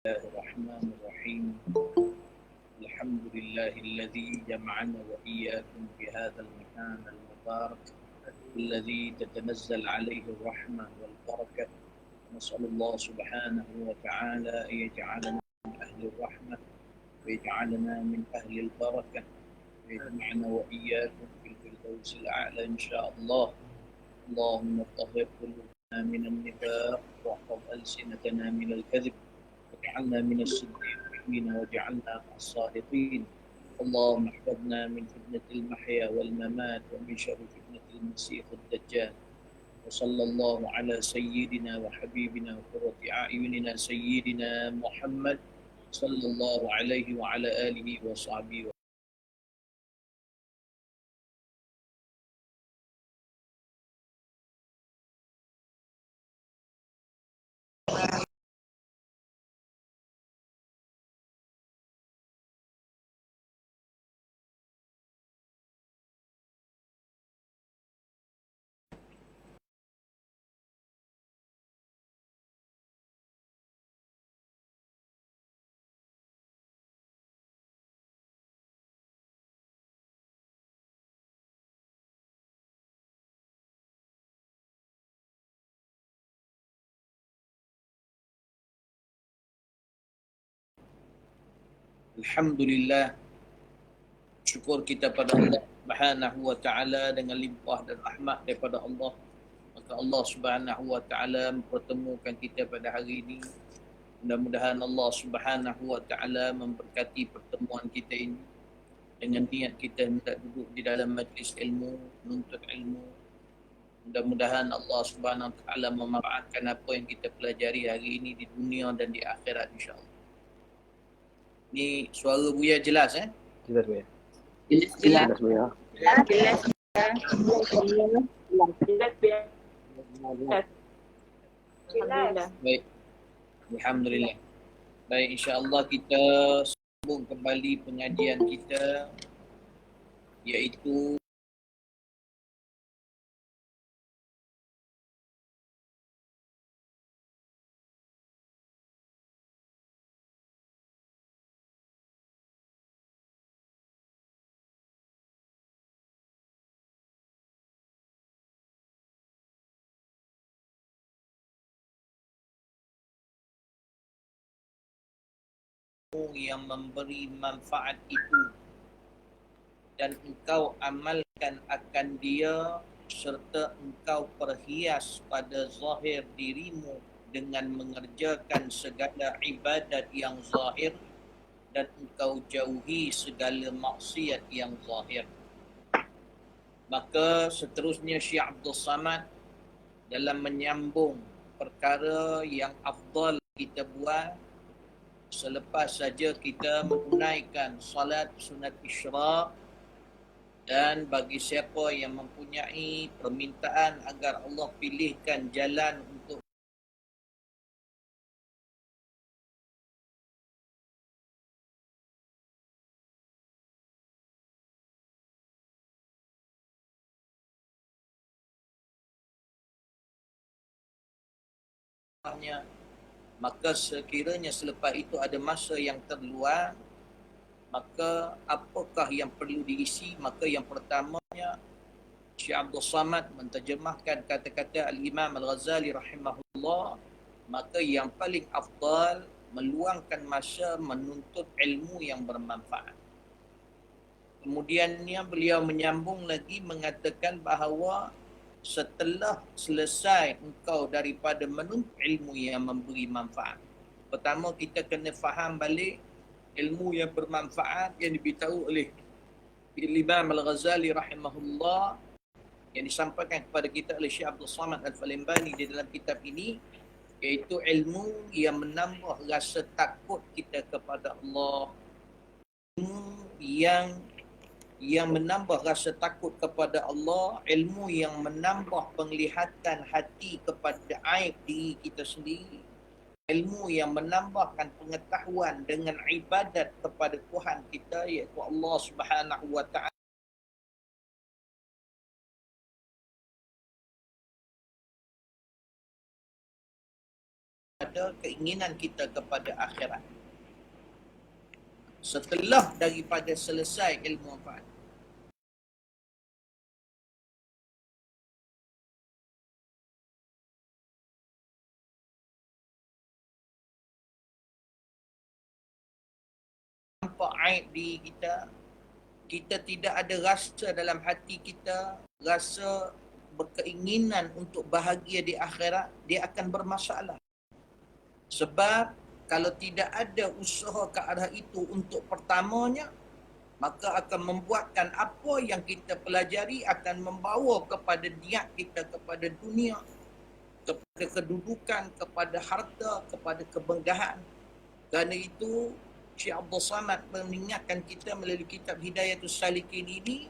الله الرحمن الرحيم. الحمد لله الذي جمعنا وإياكم في هذا المكان المبارك الذي تتنزل عليه الرحمة والبركة. نسأل الله سبحانه وتعالى أن يجعلنا من أهل الرحمة ويجعلنا من أهل البركة ويجمعنا وإياكم في الفردوس الأعلى إن شاء الله. اللهم طهر قلوبنا من النفاق واحفظ ألسنتنا من الكذب واجعلنا من الصديقين واجعلنا مع الصادقين. اللهم احفظنا من فتنة المحيا والممات ومن شر فتنة المسيح الدجال. وصلى الله على سيدنا وحبيبنا وقرة أعيننا سيدنا محمد صلى الله عليه وعلى آله وصحبه وسلم. Alhamdulillah, syukur kita pada Allah Subhanahu wa taala dengan limpah dan rahmat daripada Allah. Maka Allah Subhanahu wa taala mempertemukan kita pada hari ini. Mudah-mudahan Allah Subhanahu wa taala memberkati pertemuan kita ini dengan niat kita hendak duduk di dalam majlis ilmu, menuntut ilmu. Mudah-mudahan Allah Subhanahu wa taala memanfaatkan apa yang kita pelajari hari ini di dunia dan di akhirat insya-Allah. Ni suara Buya jelas Jelas Buya. Jelas Buya. Jelas. Baik. Alhamdulillah. Baik, insya-Allah kita sambung kembali pengajian kita iaitu yang memberi manfaat itu dan engkau amalkan akan dia serta engkau perhias pada zahir dirimu dengan mengerjakan segala ibadat yang zahir dan engkau jauhi segala maksiat yang zahir. Maka seterusnya Syekh Abdul Samad dalam menyambung perkara yang afdal kita buat selepas saja kita menunaikan salat sunat isyraq, dan bagi siapa yang mempunyai permintaan agar Allah pilihkan jalan untuk maka sekiranya selepas itu ada masa yang terluang, maka apakah yang perlu diisi? Maka yang pertamanya Syekh Abdul Samad menterjemahkan kata-kata Al-Imam Al-Ghazali rahimahullah, maka yang paling afdal meluangkan masa menuntut ilmu yang bermanfaat. Kemudiannya beliau menyambung lagi mengatakan bahawa setelah selesai engkau daripada menuntut ilmu yang memberi manfaat, pertama kita kena faham balik ilmu yang bermanfaat yang diberitahu oleh Imam Al-Ghazali rahimahullah, yang disampaikan kepada kita oleh Syekh Abdul Samad Al-Falimbani di dalam kitab ini, iaitu ilmu yang menambah rasa takut kita kepada Allah, ilmu yang menambah rasa takut kepada Allah, ilmu yang menambah penglihatan hati kepada aib diri kita sendiri, ilmu yang menambahkan pengetahuan dengan ibadat kepada Tuhan kita iaitu Allah Subhanahu wa taala. daripada keinginan kita kepada akhirat. Setelah daripada selesai ilmu manfaat. Nampak aib diri kita, kita tidak ada rasa dalam hati kita, rasa berkeinginan untuk bahagia di akhirat, dia akan bermasalah. Sebab kalau tidak ada usaha ke arah itu untuk pertamanya, maka akan membuatkan apa yang kita pelajari akan membawa kepada niat kita kepada dunia, kepada kedudukan, kepada harta, kepada kemegahan. Kerana itu Syekh Abdul Samad mengingatkan kita melalui kitab Hidayatus Salikin ini,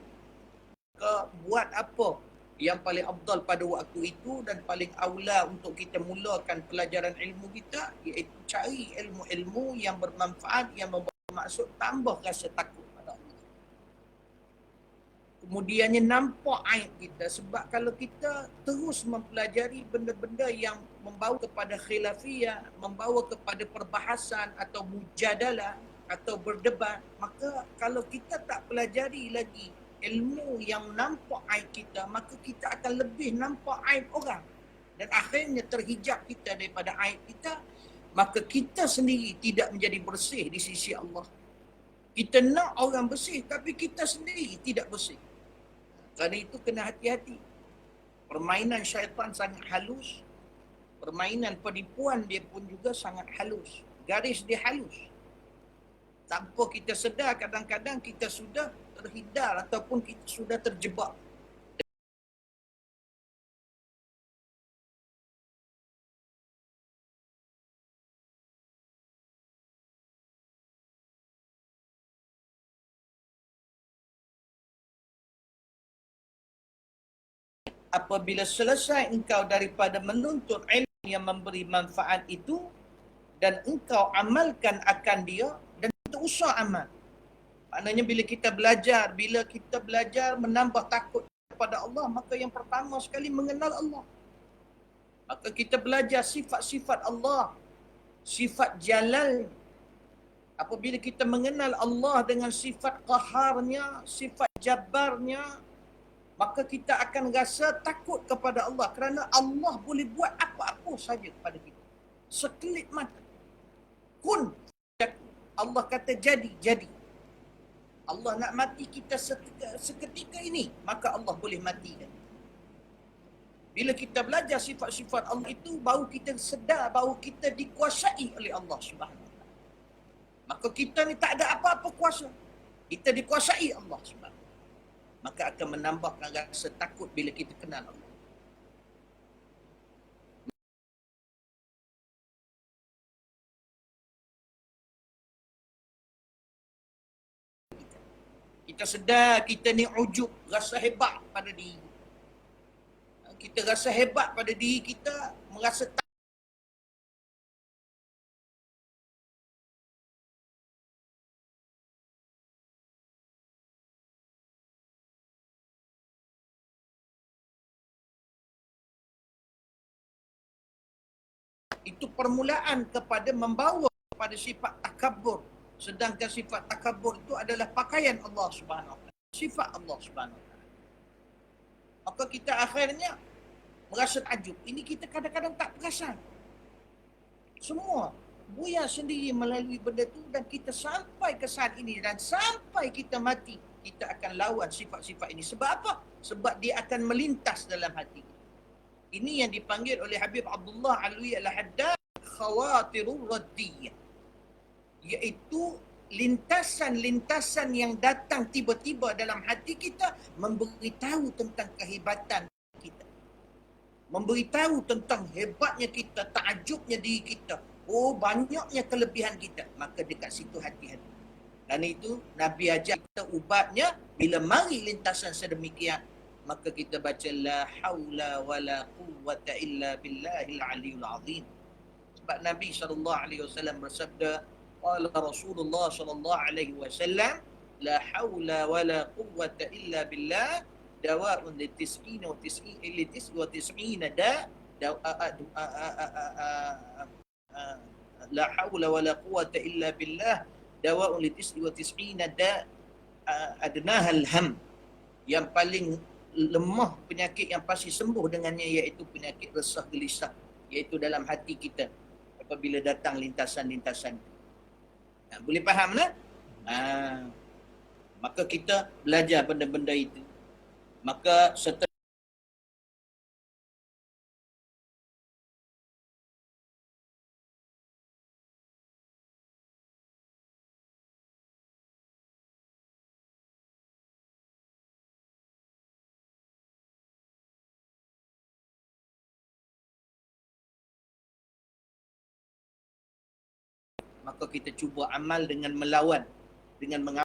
buat apa yang paling afdal pada waktu itu dan paling aula untuk kita mulakan pelajaran ilmu kita, iaitu cari ilmu-ilmu yang bermanfaat, yang bermaksud tambah rasa takut pada Allah. Kemudiannya nampak aib kita, sebab kalau kita terus mempelajari benda-benda yang membawa kepada khilafiyah, membawa kepada perbahasan atau mujadalah atau berdebat, maka kalau kita tak pelajari lagi ilmu yang nampak aib kita, maka kita akan lebih nampak aib orang. Dan akhirnya terhijab kita daripada aib kita, maka kita sendiri tidak menjadi bersih di sisi Allah. Kita nak orang bersih, tapi kita sendiri tidak bersih. Kerana itu kena hati-hati. Permainan syaitan sangat halus. Permainan penipuan dia pun juga sangat halus. Garis dia halus. Tanpa kita sedar, kadang-kadang kita sudah terhindar ataupun kita sudah terjebak. Apabila selesai engkau daripada menuntut ilmu yang memberi manfaat itu dan engkau amalkan akan dia dan kita usah amal. Maknanya bila kita belajar menambah takut kepada Allah, maka yang pertama sekali mengenal Allah. Maka kita belajar sifat-sifat Allah, sifat jalal. Apabila kita mengenal Allah dengan sifat qaharnya, sifat jabbarnya, maka kita akan rasa takut kepada Allah kerana Allah boleh buat apa-apa saja kepada kita. Sekelip mata. Kun. Allah kata jadi. Allah nak mati kita seketika ini, maka Allah boleh matikan. Bila kita belajar sifat-sifat Allah itu, baru kita sedar bahawa kita dikuasai oleh Allah Subhanahu Wa Taala. Maka kita ni tak ada apa-apa kuasa. Kita dikuasai Allah Subhanahu Wa Taala. Maka akan menambahkan rasa takut bila kita kenal Allah. Kita sedar kita ni ujub, rasa hebat pada diri. Kita rasa hebat pada diri kita, merasa itu permulaan kepada membawa kepada sifat takabur. Sedangkan sifat takabur itu adalah pakaian Allah Subhanahu Wa Taala. Sifat Allah Subhanahu Wa Taala. Maka kita akhirnya merasa takjub. Ini kita kadang-kadang tak perasan. Semua buaya sendiri melalui benda itu dan kita sampai ke saat ini dan sampai kita mati, kita akan lawan sifat-sifat ini. Sebab apa? Sebab dia akan melintas dalam hati. Ini yang dipanggil oleh Habib Abdullah Alwi Al-Haddad khawatirur raddiyah. Iaitu lintasan-lintasan yang datang tiba-tiba dalam hati kita memberitahu tentang kehebatan kita. Memberitahu tentang hebatnya kita, takjubnya diri kita. Oh, banyaknya kelebihan kita. Maka dekat situ hati-hati. Dan itu Nabi ajar kita ubatnya bila mari lintasan sedemikian, maka kita baca la haula wala quwwata illa billahil aliyul azim. Sebab Nabi SAW bersabda, qala Rasulullah SAW, la haula wala quwwata illa billah dawa'un litis'ina wa tis'ina da la haula wala quwwata illa billah dawa'un li 99 adnaha al-ham. Yang paling lemah penyakit yang pasti sembuh dengannya iaitu penyakit resah gelisah, iaitu dalam hati kita apabila datang lintasan-lintasan. Boleh faham tak? Maka kita belajar benda-benda itu. Maka setelah maka kita cuba amal dengan melawan, dengan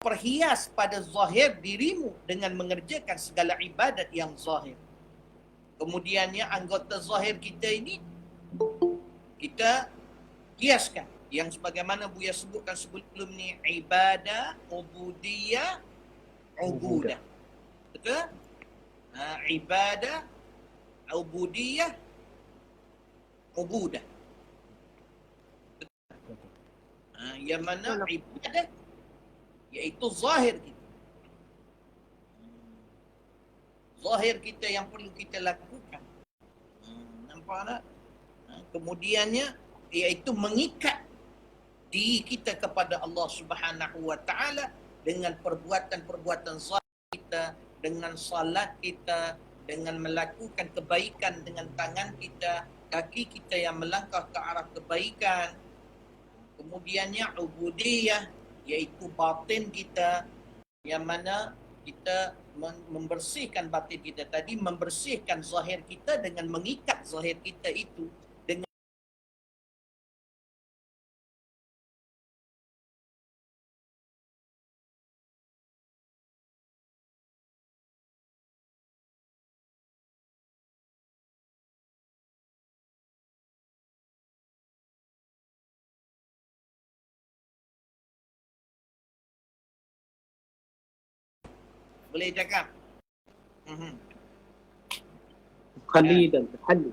perhias pada zahir dirimu dengan mengerjakan segala ibadat yang zahir. Kemudiannya anggota zahir kita ini kita hiaskan yang sebagaimana Buya sebutkan sebelum ni, ibadah, ubudiyah, ubudah. Betul? Ibadah, ubudiyah, ubudah. Yang mana ibadah iaitu zahir kita. Zahir kita yang perlu kita lakukan. Nampak tak? Kemudiannya iaitu mengikat diri kita kepada Allah Subhanahu wa taala dengan perbuatan-perbuatan zahir kita, dengan salat kita, dengan melakukan kebaikan dengan tangan kita, kaki kita yang melangkah ke arah kebaikan. Kemudiannya ubudiyah iaitu batin kita, yang mana kita membersihkan batin kita tadi, membersihkan zahir kita dengan mengikat zahir kita itu dengan boleh cakap. Takhalli dan tahalli.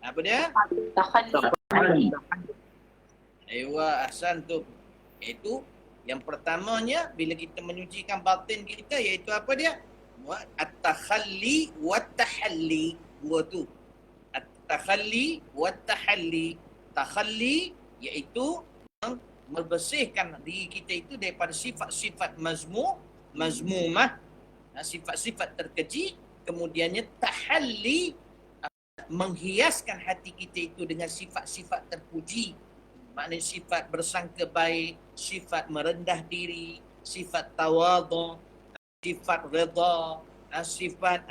Apa dia? Takhalli. Aywa, ahsan tu. Iaitu yang pertamanya bila kita menyucikan batin kita iaitu apa dia? At-takhalli wa tahalli. Dua tu. At-takhalli wa tahalli. Takhalli iaitu membersihkan diri kita itu daripada sifat-sifat mazmumah, sifat-sifat terkeji. Kemudiannya tahalli, menghiaskan hati kita itu dengan sifat-sifat terpuji. Maknanya sifat bersangka baik, sifat merendah diri, sifat tawadhu, sifat redha, sifat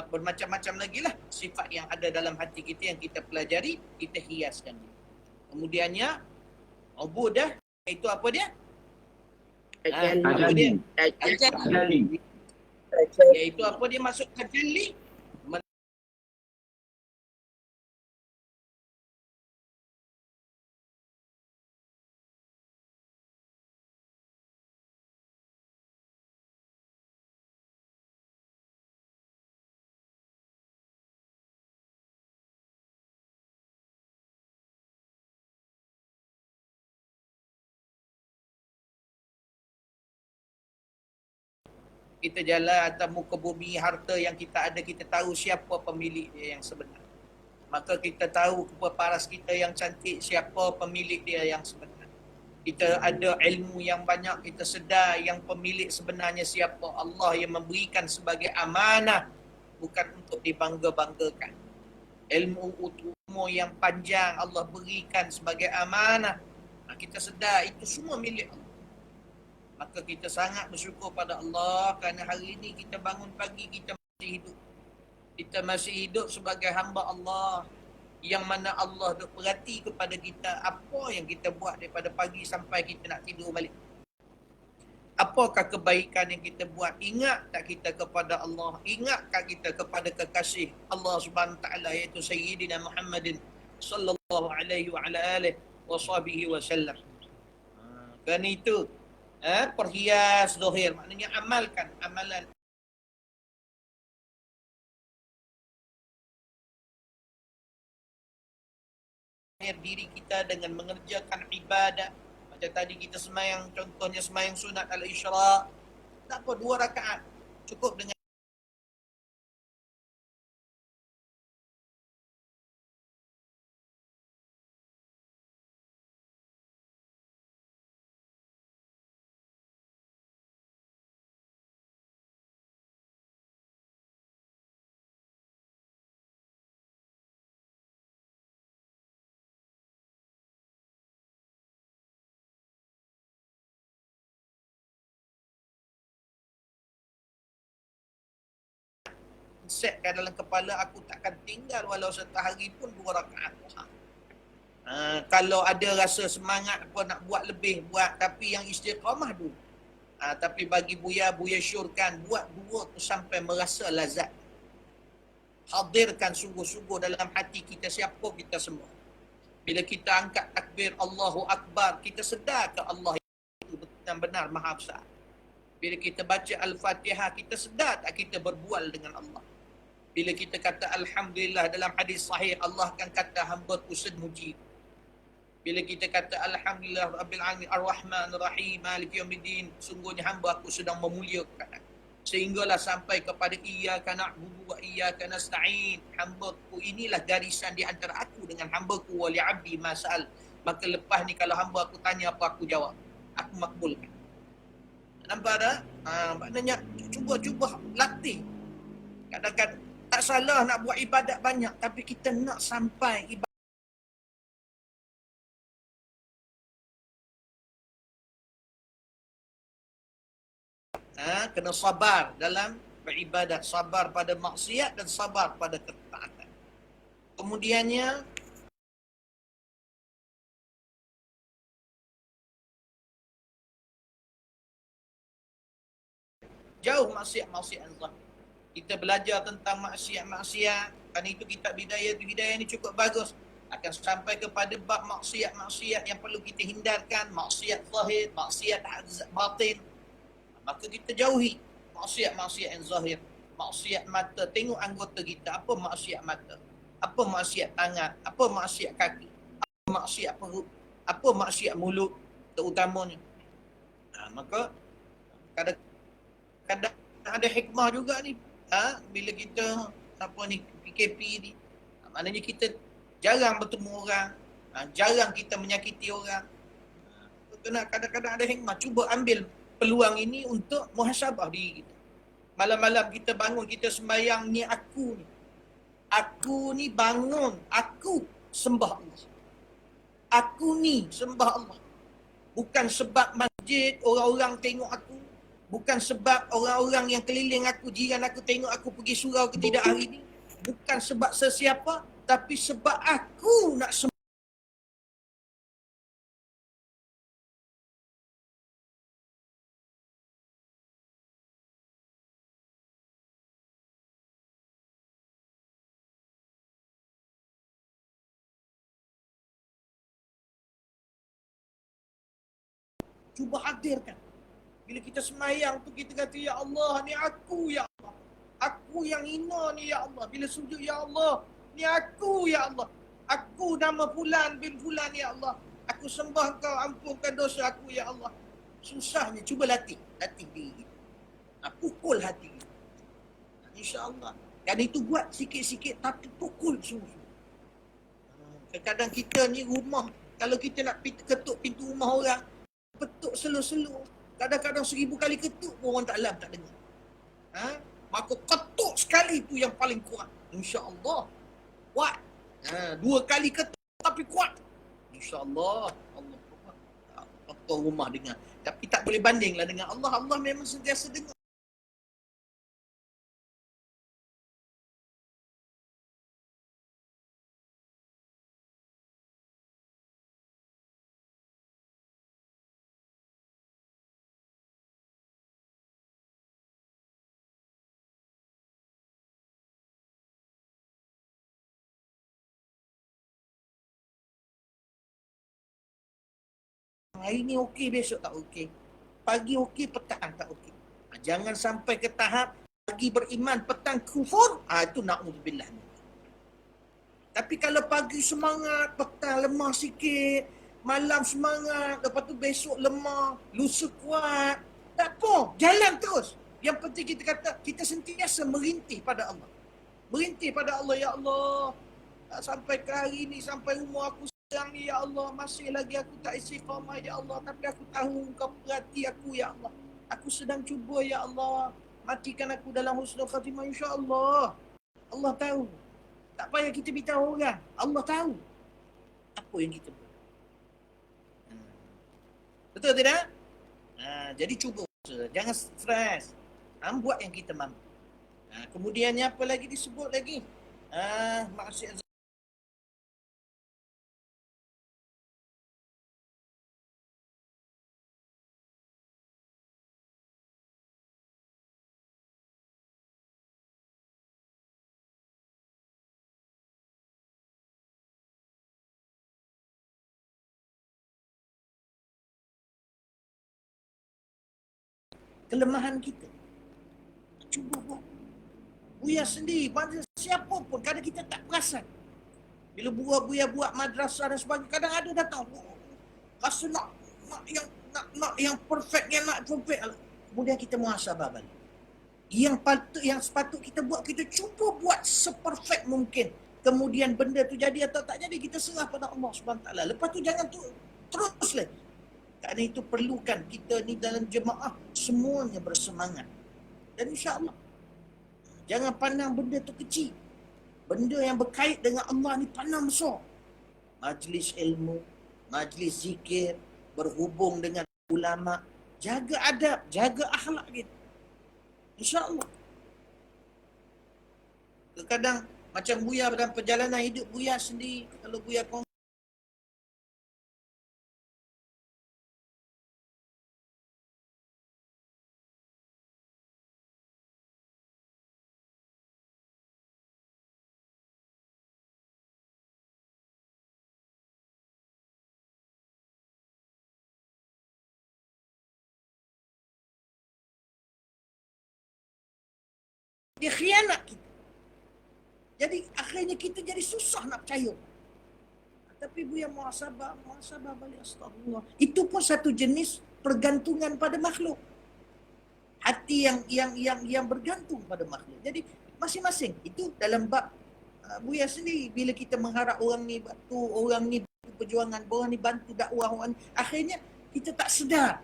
bermacam-macam lagi lah sifat yang ada dalam hati kita yang kita pelajari, kita hiaskan. Kemudiannya ubudah, itu apa dia? Tajalli. Iaitu apa dia masuk tajalli? Kita jalan atas muka bumi, harta yang kita ada, kita tahu siapa pemilik dia yang sebenar. Maka kita tahu paras kita yang cantik, siapa pemilik dia yang sebenar. Kita ada ilmu yang banyak, kita sedar yang pemilik sebenarnya siapa. Allah yang memberikan sebagai amanah, bukan untuk dibangga-banggakan. Ilmu umur yang panjang Allah berikan sebagai amanah. Kita sedar itu semua milik Allah. Maka kita sangat bersyukur pada Allah kerana hari ini kita bangun pagi, kita masih hidup. Kita masih hidup sebagai hamba Allah, yang mana Allah duk perhati kepada kita apa yang kita buat daripada pagi sampai kita nak tidur balik. Apakah kebaikan yang kita buat? Ingat tak kita kepada Allah? Ingat tak kita kepada kekasih Allah Subhanahu Wa Taala iaitu Sayyidina Muhammadin sallallahu alaihi wa ala alihi wa sahbihi wasallam. Kerana itu perhias zahir, maknanya amalkan amalan diri kita dengan mengerjakan ibadat. Macam tadi kita semayang, contohnya semayang sunat al-Isyraq. Tak apa 2 rakaat. Cukup dengan setkan dalam kepala aku takkan tinggal walau setahari pun 2 rakaat. Kalau ada rasa semangat apa nak buat lebih, buat. Tapi yang istiqamah dulu. Tapi bagi Buya syorkan buat 2 tu sampai merasa lazat. Hadirkan sungguh-sungguh dalam hati kita siapa kita semua. Bila kita angkat takbir Allahu Akbar, kita sedar ke Allah itu benar-benar Maha Besar. Bila kita baca Al-Fatihah, kita sedar tak kita berbual dengan Allah. Bila kita kata Alhamdulillah dalam hadis sahih, Allah akan kata hamba-Ku sedmuji. Bila kita kata Alhamdulillah Rabbil Alamin Ar-Rahman Ar-Rahim Maliki Yawmiddin, sungguhnya hamba-Ku sedang memuliakan. Sehinggalah sampai kepada iyyaka na'budu wa iyyaka nasta'in. Hamba-Ku inilah garisan di antara aku dengan hamba-Ku, wa li'abdi ma sa'al. Maka lepas ni kalau hamba aku tanya apa aku jawab, aku makbulkan. Nampak tak? Maknanya cuba latih. Kadang-kadang tak salah nak buat ibadat banyak, tapi kita nak sampai ibadat kena sabar dalam beribadat, sabar pada maksiat dan sabar pada ketaatan. Kemudiannya jauh maksiat-maksiat zahir. Kita belajar tentang maksiat-maksiat, kan itu kitab Bidayah ni cukup bagus. Akan sampai kepada bab maksiat-maksiat yang perlu kita hindarkan, maksiat zahir, maksiat batin. Maka kita jauhi maksiat-maksiat yang zahir. Maksiat mata, tengok anggota kita, apa maksiat mata, apa maksiat tangan, apa maksiat kaki, apa maksiat perut, apa maksiat mulut terutamanya. Maka kadang-kadang ada hikmah juga ni. Bila kita PKP ni, maknanya kita jarang bertemu orang, jarang kita menyakiti orang. Kadang-kadang ada hikmah. Cuba ambil peluang ini untuk muhasabah diri kita. Malam-malam kita bangun, kita sembahyang, ni aku ni. Aku ni bangun, aku sembah Allah. Aku ni sembah Allah. Bukan sebab masjid orang-orang tengok aku. Bukan sebab orang-orang yang keliling aku, jiran aku tengok aku pergi surau ke tidak hari ni. Bukan sebab sesiapa, tapi sebab aku nak sembah. Cuba hadirkan. Bila kita semayang tu kita kata, ya Allah, ni aku ya Allah. Aku yang hina ni ya Allah. Bila sujud, ya Allah, ni aku ya Allah. Aku nama fulan bin fulan ya Allah. Aku sembah kau, ampunkan dosa aku ya Allah. Susahnya, cuba latih diri. Pukul hati. InsyaAllah. Dan itu buat sikit-sikit tapi pukul sungguh. Kadang-kadang kita ni rumah, kalau kita nak ketuk pintu rumah orang, petuk selo-selo. Kadang-kadang 1000 kali ketuk pun orang tak alam, tak dengar. Maka ketuk sekali tu yang paling kuat. InsyaAllah. Kuat. 2 kali ketuk tapi kuat. InsyaAllah. Allah kuat. Ketuk rumah dengar. Tapi tak boleh bandinglah dengan Allah. Allah memang sentiasa dengar. Hari ni okey, besok tak okey. Pagi okey, petang tak okey. Jangan sampai ke tahap pagi beriman, petang kufur. Itu na'udzubillah. Tapi Tapi kalau pagi semangat, petang lemah sikit, malam semangat, lepas tu besok lemah, lusa kuat, tak apa, jalan terus. Yang penting kita kata, kita sentiasa merintih pada Allah. Merintih pada Allah, ya Allah, sampai ke hari ni, sampai umur aku sekarang ni, ya Allah, masih lagi aku tak istiqamah, ya Allah. Tapi aku tahu kau perhati aku, ya Allah. Aku sedang cuba, ya Allah. Matikan aku dalam husnul khatimah, insya-Allah. Allah tahu. Tak payah kita beritahu orang. Allah tahu apa yang kita buat. Betul tidak? Jadi cuba. Jangan stres. Buat yang kita mampu. Kemudiannya apa lagi disebut lagi? Maksiat. Kelemahan kita. Cuba buat. Buya sendiri, pada siapa pun, kadang kita tak perasan. Bila Buya buat madrasah dan sebagainya, kadang ada datang, rasa nak yang perfect, nak perfect. Kemudian kita muhasabah balik. Yang sepatut kita buat, kita cuba buat seperfect mungkin. Kemudian benda tu jadi atau tak jadi, kita serah pada Allah SWT. Lepas tu jangan terus lagi. Kerana itu perlukan kita ni dalam jemaah semuanya bersemangat. Dan insya-Allah jangan pandang benda tu kecil. Benda yang berkait dengan Allah ni pandang besar. Majlis ilmu, majlis zikir, berhubung dengan ulama, jaga adab, jaga akhlak kita. InsyaAllah. Kadang macam Buya dalam perjalanan hidup Buya sendiri, kalau Buya dia khianat kita. Jadi akhirnya kita jadi susah nak percaya. Tapi Buya muhasabah balik, astagfirullah. Itu pun satu jenis pergantungan pada makhluk. Hati yang bergantung pada makhluk. Jadi masing-masing itu dalam bab Buya sendiri, bila kita mengharap orang ni bantu, orang ni bantu perjuangan, orang ni bantu dakwah, orang ni, akhirnya kita tak sedar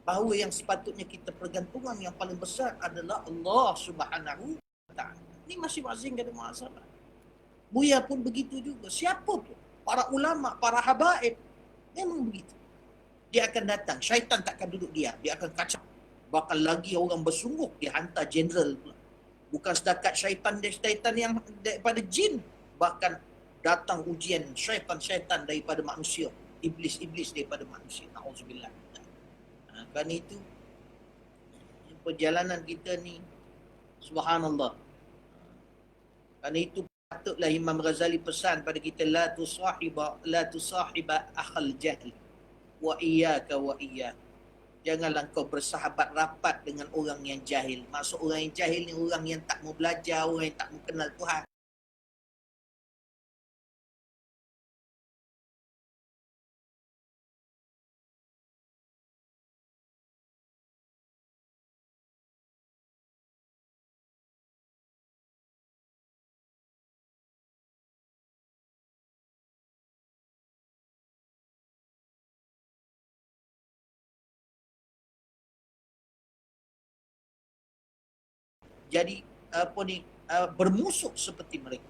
bahawa yang sepatutnya kita pergantungan yang paling besar adalah Allah Subhanahu wa Ta'ala. Ini masing-masing ada muhasabah. Buya pun begitu juga. Siapa pun, para ulama, para habaib, memang begitu. Dia akan datang, syaitan takkan duduk diam, dia akan kacau. Bahkan lagi orang bersungguh, dia hantar jeneral pula. Bukan setakat syaitan yang daripada jin, bahkan datang ujian syaitan daripada manusia, iblis daripada manusia. Na'udzubillah. Kerana itu perjalanan kita ni, subhanallah. Kerana itu patutlah Imam Ghazali pesan pada kita, la tusahiba akhal jahl wa iyyaka wa iyyak. Janganlah kau bersahabat rapat dengan orang yang jahil. Maksud orang yang jahil ni orang yang tak mau belajar, orang yang tak mau kenal Tuhan. Jadi bermusuh seperti mereka.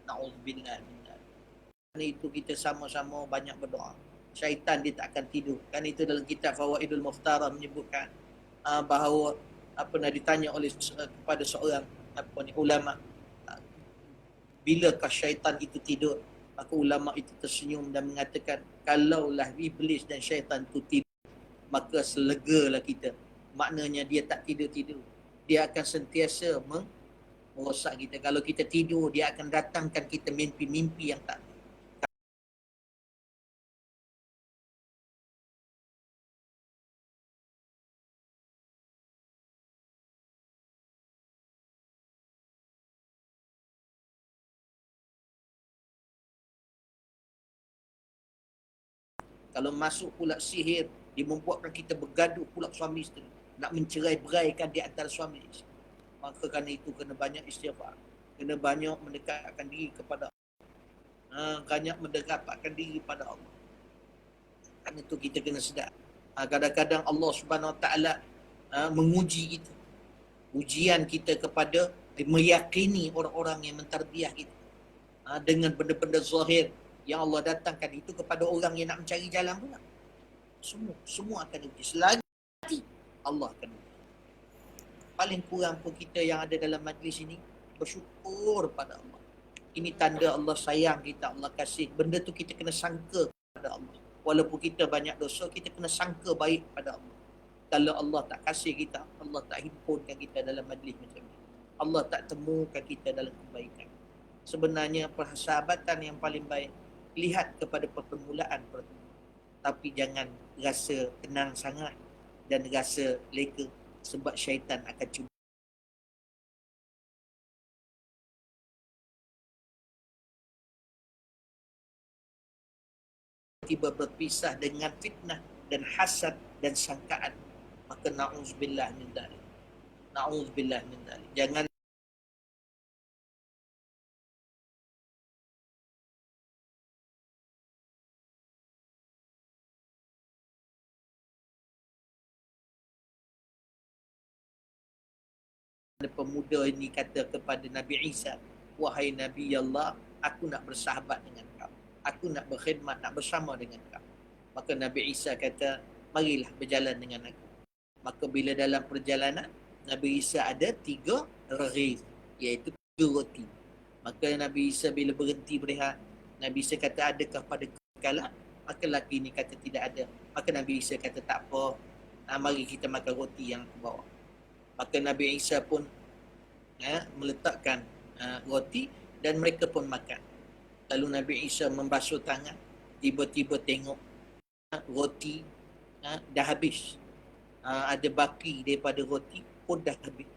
Na'udzubillah. Kerana itu kita sama-sama banyak berdoa. Syaitan dia tak akan tidur. Kan itu dalam kitab Fawaidul Mukhtarah menyebutkan bahawa ditanya oleh kepada seorang ulama, bilakah syaitan itu tidur? Maka ulama itu tersenyum dan mengatakan, kalaulah iblis dan syaitan itu tidur, maka selegalah kita. Maknanya dia tak tidur-tidur. Dia akan sentiasa merosak kita. Kalau kita tidur, dia akan datangkan kita mimpi-mimpi yang tak Kalau masuk pula sihir, dia membuatkan kita bergaduh pula suami isteri, nak mencerai-beraikan di antara suami isteri. Maka kerana itu kena banyak istighfar, kena banyak mendekatkan diri kepada Allah, banyak mendekatkan diri pada Allah. Kerana itu kita kena sedar, kadang-kadang Allah Subhanahu Wa Taala menguji kita. Ujian kita kepada meyakini orang-orang yang mentarbiah kita dengan benda-benda zahir yang Allah datangkan itu kepada orang yang nak mencari jalan pula. Semua akan uji. Selagi Allah akan uji. Paling kurang pun kita yang ada dalam majlis ini bersyukur pada Allah. Ini tanda Allah sayang kita, Allah kasih. Benda tu kita kena sangka pada Allah. Walaupun kita banyak dosa, kita kena sangka baik pada Allah. Kalau Allah tak kasih kita, Allah tak himpunkan kita dalam majlis macam ni, Allah tak temukan kita dalam kebaikan. Sebenarnya persahabatan yang paling baik, lihat kepada permulaan, tapi jangan rasa tenang sangat dan rasa leka, sebab syaitan akan cuba tiba berpisah dengan fitnah dan hasad dan sangkaan. Maka na'udzubillah min dzalik. Na'udzubillah min dzalik. Jangan pemuda ini kata kepada Nabi Isa, wahai Nabi Allah, aku nak bersahabat dengan kau, aku nak berkhidmat, nak bersama dengan kau. Maka Nabi Isa kata, marilah berjalan dengan aku. Maka bila dalam perjalanan, Nabi Isa ada 3 raghiz, iaitu 3 roti. Maka Nabi Isa bila berhenti berehat, Nabi Isa kata, adakah pada kala? Maka lelaki ini kata tidak ada. Maka Nabi Isa kata, tak apa, mari kita makan roti yang aku bawa. Maka Nabi Isa pun meletakkan roti dan mereka pun makan. Lalu Nabi Isa membasuh tangan, tiba-tiba tengok roti dah habis. Ada baki daripada roti pun dah habis.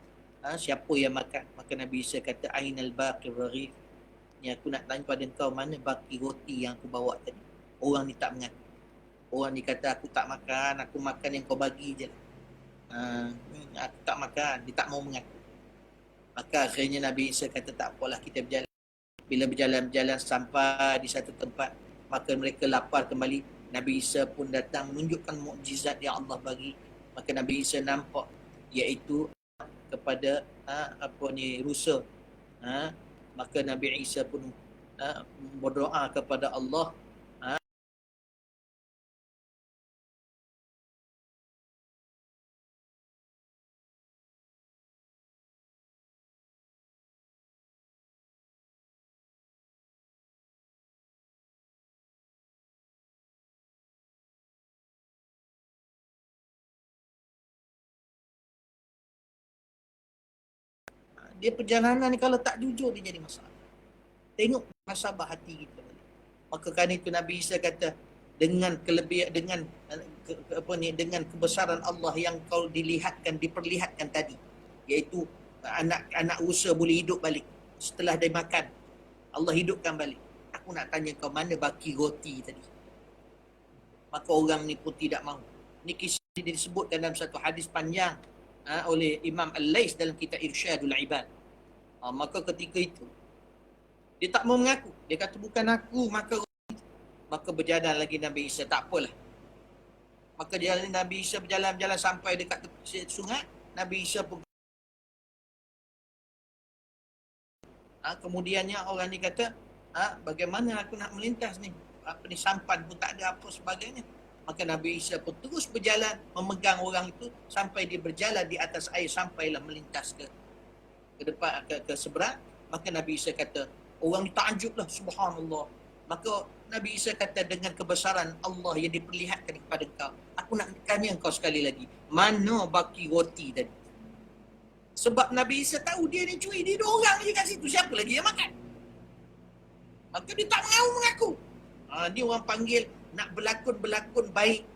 Siapa yang makan? Maka Nabi Isa kata, ainal baqi raghiz. Ni aku nak tanya pada kau, mana baki roti yang aku bawa tadi? Orang ni tak mengaku. Orang ni kata, aku tak makan, aku makan yang kau bagi je lah. Aku tak makan, dia tak mau mengaku. Maka akhirnya Nabi Isa kata, tak apalah, kita berjalan. Bila berjalan-jalan sampai di satu tempat, maka mereka lapar kembali. Nabi Isa pun datang menunjukkan mukjizat yang Allah bagi. Maka Nabi Isa nampak, iaitu kepada rusa. Maka Nabi Isa pun berdoa kepada Allah. Dia perjalanan ni kalau tak jujur, dia jadi masalah. Tengok nasabah hati kita. Maka kan itu Nabi Isa kata, dengan kelebihan, dengan kebesaran Allah yang kau diperlihatkan tadi, iaitu anak rusa boleh hidup balik setelah dia makan, Allah hidupkan balik. Aku nak tanya kau, mana baki roti tadi? Maka orang ni pun tidak mahu. Ini kisah disebutkan dalam satu hadis panjang oleh Imam Al-Lais dalam kitab Irsyadul Ibad. Maka ketika itu dia tak mau mengaku. Dia kata, bukan aku makan roti. Maka berjalan lagi Nabi Isa, tak apalah. Maka Nabi Isa berjalan-jalan sampai dekat tepi sungai. Nabi Isa pun kemudiannya orang ni kata, bagaimana aku nak melintas ni? Sampan pun tak ada apa sebagainya. Maka Nabi Isa pun terus berjalan memegang orang itu sampai dia berjalan di atas air, sampailah melintas ke depan, ke seberang. Maka Nabi Isa kata, orang ni takjublah, subhanallah. Maka Nabi Isa kata, dengan kebesaran Allah yang diperlihatkan kepada kau, aku nak tanya kau sekali lagi, mana baki roti tadi? Sebab Nabi Isa tahu dia ni curi, dia ada orang je kat situ, siapa lagi yang makan? Maka dia tak mahu mengaku. Dia orang panggil nak berlakon baik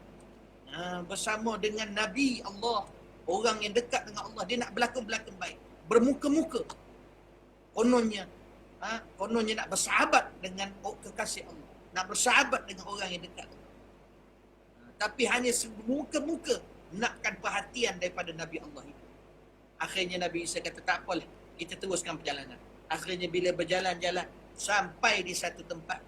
bersama dengan Nabi Allah, orang yang dekat dengan Allah. Dia nak berlakon baik, bermuka-muka. Kononnya nak bersahabat dengan kekasih Allah, nak bersahabat dengan orang yang dekat. Tapi hanya muka-muka nakkan perhatian daripada Nabi Allah itu. Akhirnya Nabi Isa kata, tak apalah, kita teruskan perjalanan. Akhirnya bila berjalan-jalan sampai di satu tempat,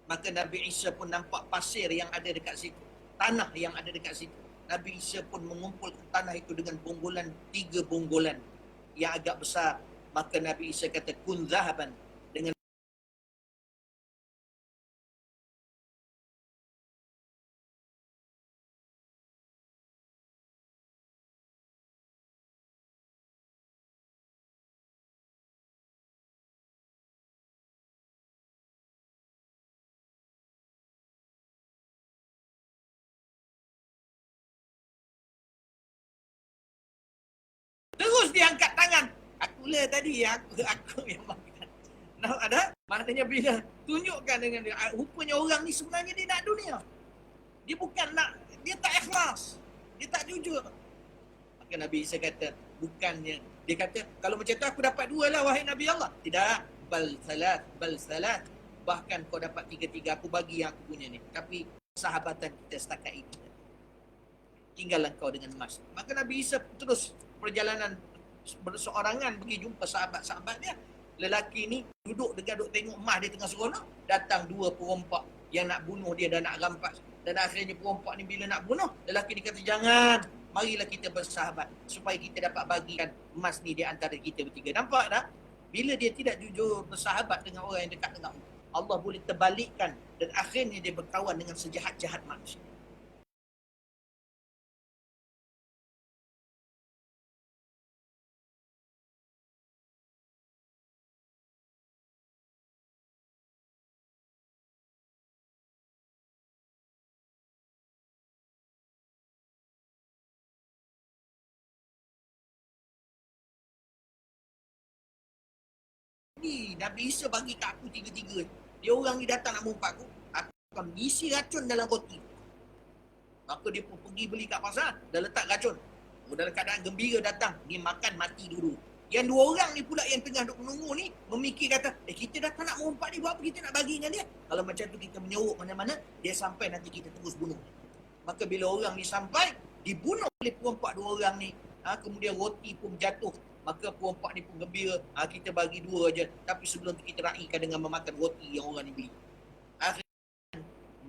maka Nabi Isa pun nampak pasir yang ada dekat situ, tanah yang ada dekat situ. Nabi Isa pun mengumpulkan tanah itu dengan bonggolan, 3 bonggolan yang agak besar. Maka Nabi Isa kata, kun zahaban, dengan terus dia angkat tangan. Akulah tadi, aku yang makan. Nah, ada? Maknanya bila tunjukkan dengan dia, rupanya orang ni sebenarnya dia nak dunia. Dia bukan nak, dia tak ikhlas. Dia tak jujur. Maka Nabi Isa kata, bukannya. Dia kata, kalau macam tu aku dapat 2 lah, wahai Nabi Allah. Tidak. Bal salat. Bahkan kau dapat 3-3, aku bagi yang aku punya ni. Tapi sahabatan kita setakat ini. Tinggallah kau dengan emas. Maka Nabi Isa terus perjalanan berseorangan pergi jumpa sahabat-sahabat dia. Lelaki ni duduk tengok emas dia tengah seronok. Datang 2 perompak yang nak bunuh dia dan nak rampas. Dan akhirnya perompak ni bila nak bunuh, lelaki ni kata, jangan, marilah kita bersahabat supaya kita dapat bagikan emas ni di antara kita bertiga. Nampak tak? Bila dia tidak jujur bersahabat dengan orang yang dekat dengan Allah, Allah boleh terbalikkan dan akhirnya dia berkawan dengan sejahat-jahat manusia. Ni Nabi Isa bagi kat aku 3-3. Dia orang ni datang nak memumpat aku akan isi racun dalam roti. Maka dia pun pergi beli kat pasar, dah letak racun. Dalam keadaan gembira datang, dia makan mati dulu. Yang 2 orang ni pula yang tengah duk menunggu ni memikir kata, kita datang nak memumpat ni, buat apa kita nak bagi dengan dia? Kalau macam tu kita menyeruk mana-mana, dia sampai nanti kita terus bunuh. Maka bila orang ni sampai, dibunuh oleh perompak 2 orang ni. Kemudian roti pun jatuh. Maka perompak ni pun gembira, kita bagi 2 aja. Tapi sebelum tu kita raikan dengan memakan roti yang orang ni beli. Akhirnya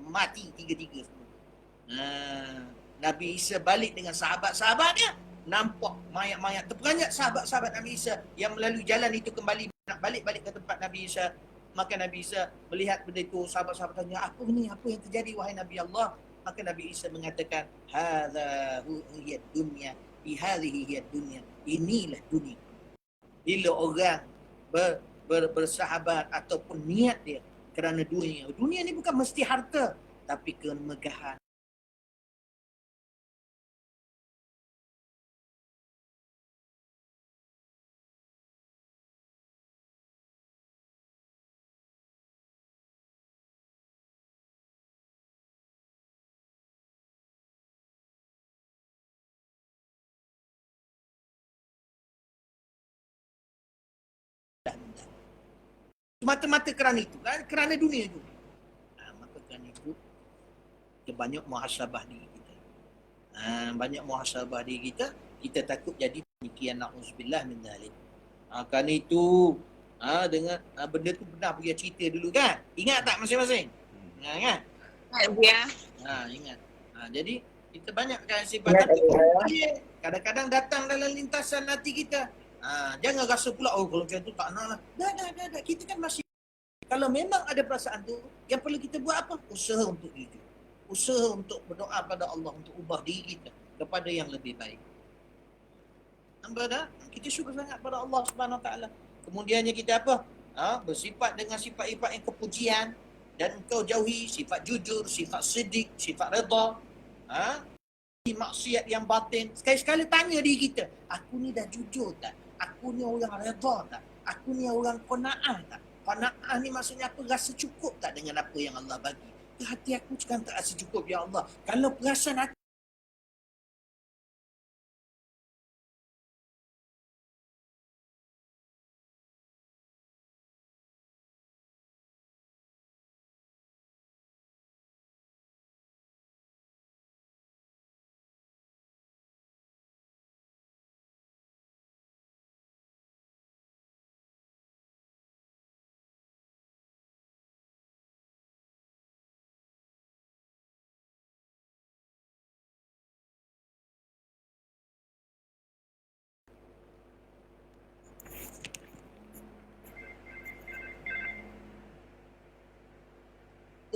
mati 3-3 semua. Nabi Isa balik dengan sahabat-sahabat dia. Nampak mayat-mayat terperanjat sahabat-sahabat Nabi Isa yang melalui jalan itu kembali nak balik-balik ke tempat Nabi Isa. Maka Nabi Isa melihat benda itu, sahabat-sahabat tanya, apa yang terjadi wahai Nabi Allah? Maka Nabi Isa mengatakan, hadza huwa dunya, hadhihi hiya dunya. Inilah dunia. Bila orang bersahabat ataupun niat dia kerana dunia. Dunia ni bukan mesti harta, tapi kemegahan. Mata-mata kerana itu, kerana dunia juga. Maka kerana itu, kita banyak muhasabah diri kita. Banyak muhasabah diri kita, kita takut jadi demikian, na'udzubillah min dzalik. Kerana itu, dengan benda tu pernah pergi cerita dulu kan? Ingat tak masing-masing? Kan? Ya. Ingat. Jadi, kita banyak kan sifat, tapi kadang-kadang datang dalam lintasan hati kita. Jangan rasa pula, kalau macam tu tak nak lah. Dah. Kita kan masih, kalau memang ada perasaan tu, yang perlu kita buat apa? Usaha untuk jujur. Usaha untuk berdoa pada Allah untuk ubah diri kita kepada yang lebih baik. Nampak dah? Kita syukur sangat pada Allah Subhanahu Wa Taala. Kemudiannya kita apa? Bersifat dengan sifat-sifat yang kepujian, dan engkau jauhi sifat jujur, sifat siddiq, sifat redha. Maksiat yang batin. Sekali-sekala tanya diri kita, aku ni dah jujur tak? Aku ni orang redha tak? Aku ni orang qanaah tak? Qanaah ni maksudnya apa? Rasa cukup tak dengan apa yang Allah bagi? Hati aku sekarang tak rasa cukup, ya Allah. Kalau perasaan hati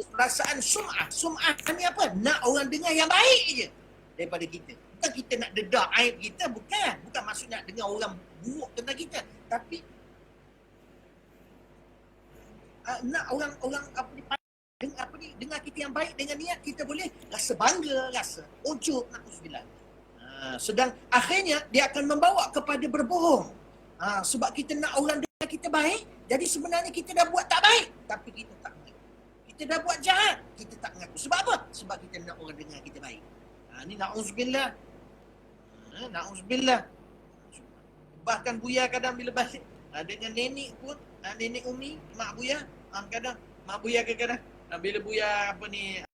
perasaan sum'ah. Sum'ah ni apa? Nak orang dengar yang baik je daripada kita. Bukan kita nak dedah aib kita, bukan. Bukan maksud nak dengar orang buruk tentang kita. Tapi nak orang dengar kita yang baik dengan niat, kita boleh rasa bangga, rasa ujub, na'udzubillah. Sedang akhirnya dia akan membawa kepada berbohong. Sebab kita nak orang dengar kita baik, jadi sebenarnya kita dah buat tak baik, tapi kita tak mengaku. Kita dah buat jahat, kita tak mengaku. Sebab apa? Sebab kita nak orang dengar kita baik. Ni na'udzubillah. Na'udzubillah. Bahkan Buya kadang bila balik dengan nenek pun, nenek Umi, mak Buya, kadang mak Buya kadang bila Buya apa ni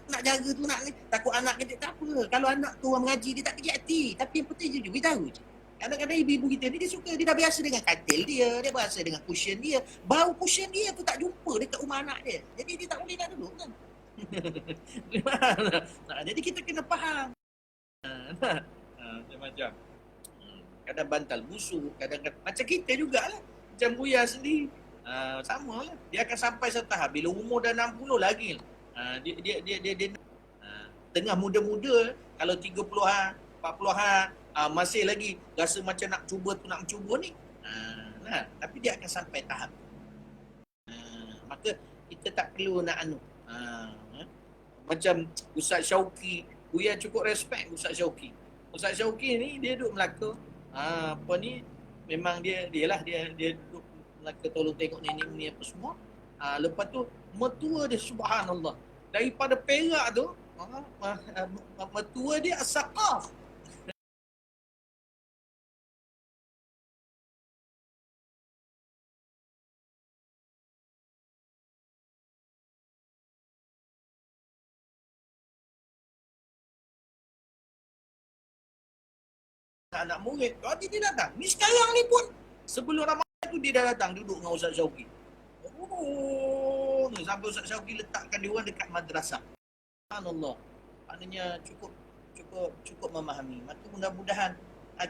nak jaga tu nak ni, takut anak kecil tak apa. Kalau anak tu orang mengaji dia tak kecil hati, tapi yang penting jujur beritahu je. Kadang-kadang ibu-ibu kita ni dia suka, dia dah biasa dengan katil dia biasa dengan cushion dia. Bau cushion dia tu tak jumpa dekat rumah anak dia. Jadi dia tak boleh nak duduk kan. Jadi kita kena faham. Macam kadang bantal busuk, kadang-kadang macam kita jugalah. Macam Buya sendiri. Sama lah. Dia akan sampai satu tahap bila umur dah 60 lagi. Dia tengah muda-muda, kalau 30-an, 40-an, masih lagi rasa macam nak mencuba ni. Tapi dia akan sampai tahap. Maka kita tak perlu nak macam Ustaz Syauqi, Buya cukup respect Ustaz Syauqi. Ustaz Syauqi ni dia duduk Melaka. Memang dia duduk Melaka, tolong tengok nenek ni apa semua. Lepas tu mertua dia subhanallah, daripada Perak tu mertua dia As-Saqaf. Anak murid, dia datang. Ni sekarang ni pun sebelum Ramadan tu dia dah datang duduk dengan Ustaz Syauqi. Sampai Ustaz Syauqi letakkan dia orang dekat madrasah. Subhanallah. Maknanya cukup memahami. Maka mudah-mudahan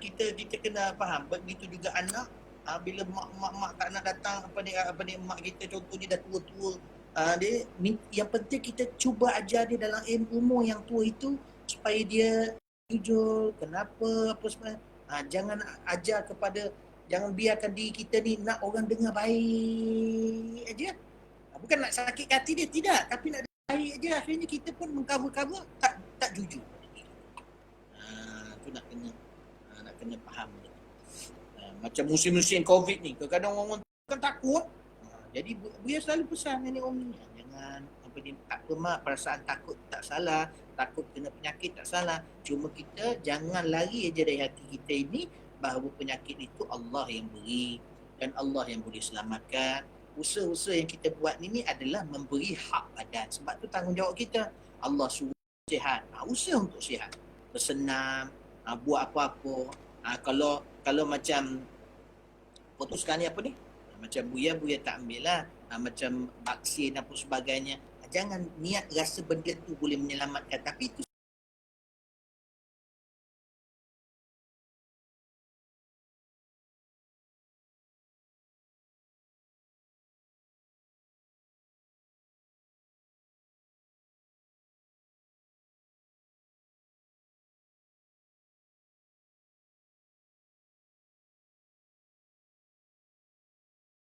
kita kena faham. Begitu juga anak, bila mak tak nak datang, apa ni mak kita contohnya dah tua-tua, dia yang penting kita cuba ajar dia dalam umur yang tua itu supaya dia jujur, kenapa, apa semua. Jangan ajar jangan biarkan diri kita ni nak orang dengar baik aja. Bukan nak sakit hati dia, tidak. Tapi nak dengar baik aja. Akhirnya kita pun mengcover-cover tak jujur. Tu nak kena faham. Macam musim-musim COVID ni, kadang-kadang orang kan takut. Jadi Buya selalu pesan nenek Om ni, jangan tak apa mak, perasaan takut tak salah, takut kena penyakit tak salah. Cuma kita jangan lari aja dari hati kita ini bahawa penyakit itu Allah yang beri dan Allah yang boleh selamatkan. Usaha-usaha yang kita buat ni adalah memberi hak badan. Sebab tu tanggungjawab kita. Allah suruh sihat. Usaha untuk sihat. Bersenam, buat apa-apa. Kalau macam putuskan ni apa ni? Macam Buya tak ambil lah. Macam vaksin apa sebagainya. Jangan niat rasa benda tu boleh menyelamatkan. Tapi itu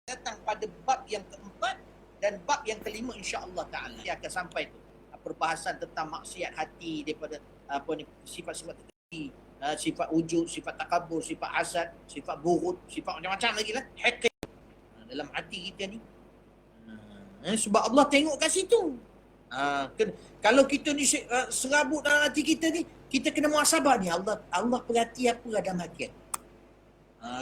datang pada bab yang keempat dan bab yang kelima insya-Allah taala dia akan sampai tu. Perbahasan tentang maksiat hati daripada sifat-sifat tertentu, sifat wujud, sifat takabur, sifat hasad, sifat buruk, sifat macam-macam lagi lah. Hakik dalam hati kita ni. Sebab Allah tengok kat situ. Kalau kita ni serabut dalam hati kita ni, kita kena muhasabah ni. Allah perhati apa dalam hati.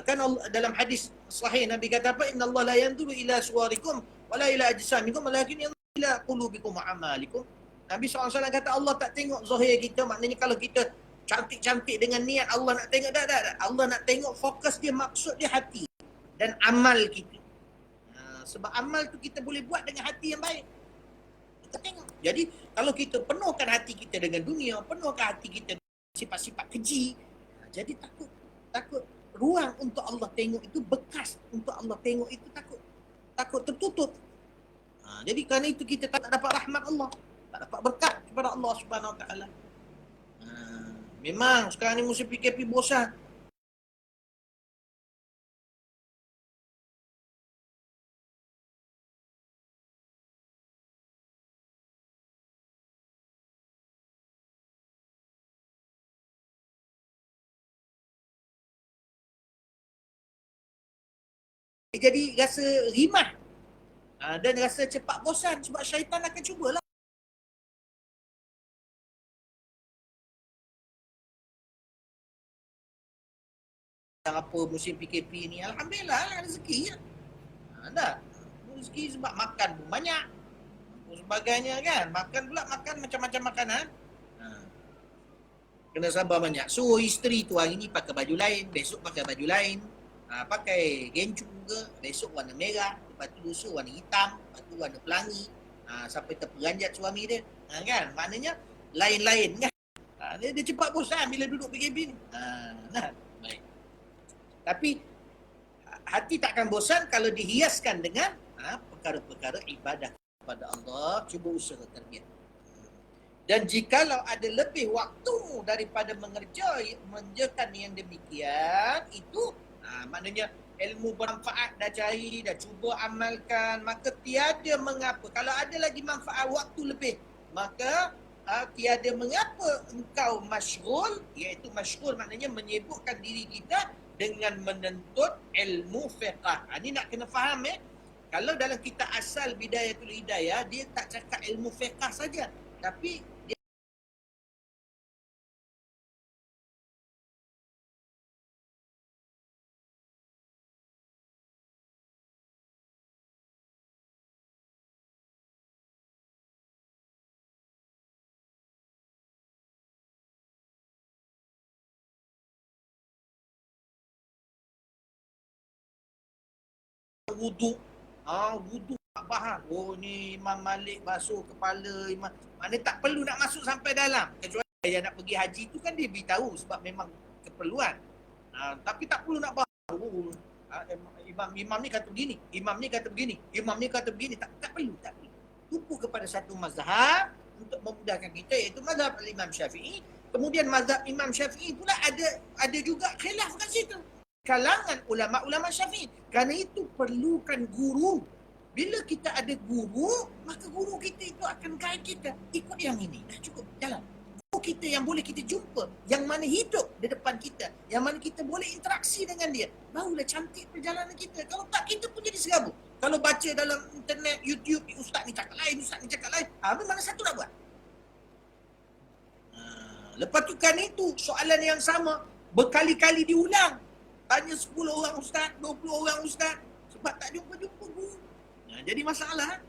Kan Allah, dalam hadis sahih Nabi kata apa? Inna Allah la yanzuru ila suwarikum Wala ila ajsamikum walakin ila qulubikum wa amalikum. Nabi SAW kata Allah tak tengok zahir kita, maknanya kalau kita cantik-cantik dengan niat Allah nak tengok, tak. Allah nak tengok fokus dia, maksud dia hati dan amal kita. Sebab amal tu kita boleh buat dengan hati yang baik. Kita tengok. Jadi kalau kita penuhkan hati kita dengan dunia, penuhkan hati kita dengan sifat-sifat keji, jadi takut ruang untuk Allah tengok itu, bekas untuk Allah tengok itu takut tertutup. Jadi kerana itu kita tak dapat rahmat Allah, tak dapat berkat kepada Allah Subhanahu Wa Taala. Memang sekarang ni musim PKP bosan. Jadi rasa rimah dan rasa cepat bosan sebab syaitan akan cubalah. Apa musim PKP ni, alhamdulillah rezeki ya. Ada rezeki sebab makan pun banyak, sebagainya kan. Makan macam-macam makanan. Kena sabar banyak. So isteri tu hari ni pakai baju lain, besok pakai baju lain. Pakai gencu ke, besok warna merah, lepas tu lusa warna hitam, lepas tu warna pelangi. Sampai terperanjat suami dia. Kan? Maknanya lain-lain kan. Dia cepat bosan bila duduk PKP ni. Baik. Tapi hati takkan bosan kalau dihiaskan dengan perkara-perkara ibadah kepada Allah. Cuba usaha terbiak. Dan jikalau ada lebih waktu daripada mengerjakan yang demikian, itu maknanya ilmu bermanfaat dah cari, dah cuba amalkan, maka tiada mengapa. Kalau ada lagi manfaat waktu lebih, maka tiada mengapa engkau masyghul, iaitu masyghul maknanya menyibukkan diri kita dengan menuntut ilmu fiqh. Ini nak kena faham Kalau dalam kitab asal Bidayatul Hidayah, dia tak cakap ilmu fiqh saja, tapi dia wuduk. Wuduk tak faham. Oh ni Imam Malik basuh kepala, mana tak perlu nak masuk sampai dalam. Kecuali yang nak pergi haji tu kan dia beritahu sebab memang keperluan. Tapi tak perlu nak faham. Imam ni kata begini, imam ni kata begini, imam ni kata begini. Tak perlu. Tumpu kepada satu mazhab untuk memudahkan kita, iaitu mazhab Imam Syafi'i. Kemudian mazhab Imam Syafi'i pula ada juga khilaf kat situ. Kalangan ulama-ulama Syafi'i. Kerana itu perlukan guru. Bila kita ada guru, maka guru kita itu akan guide kita. Ikut yang ini. Dah cukup, jalan. Guru kita yang boleh kita jumpa, yang mana hidup di depan kita, yang mana kita boleh interaksi dengan dia, barulah cantik perjalanan kita. Kalau tak, kita pun jadi serabut. Kalau baca dalam internet, YouTube, ustaz ni cakap lain, ustaz ni cakap lain, mana satu nak buat? Lepas tu kan itu soalan yang sama berkali-kali diulang. Tanya 10 orang ustaz, 20 orang ustaz, sebab tak jumpa-jumpa guru. Jadi masalah.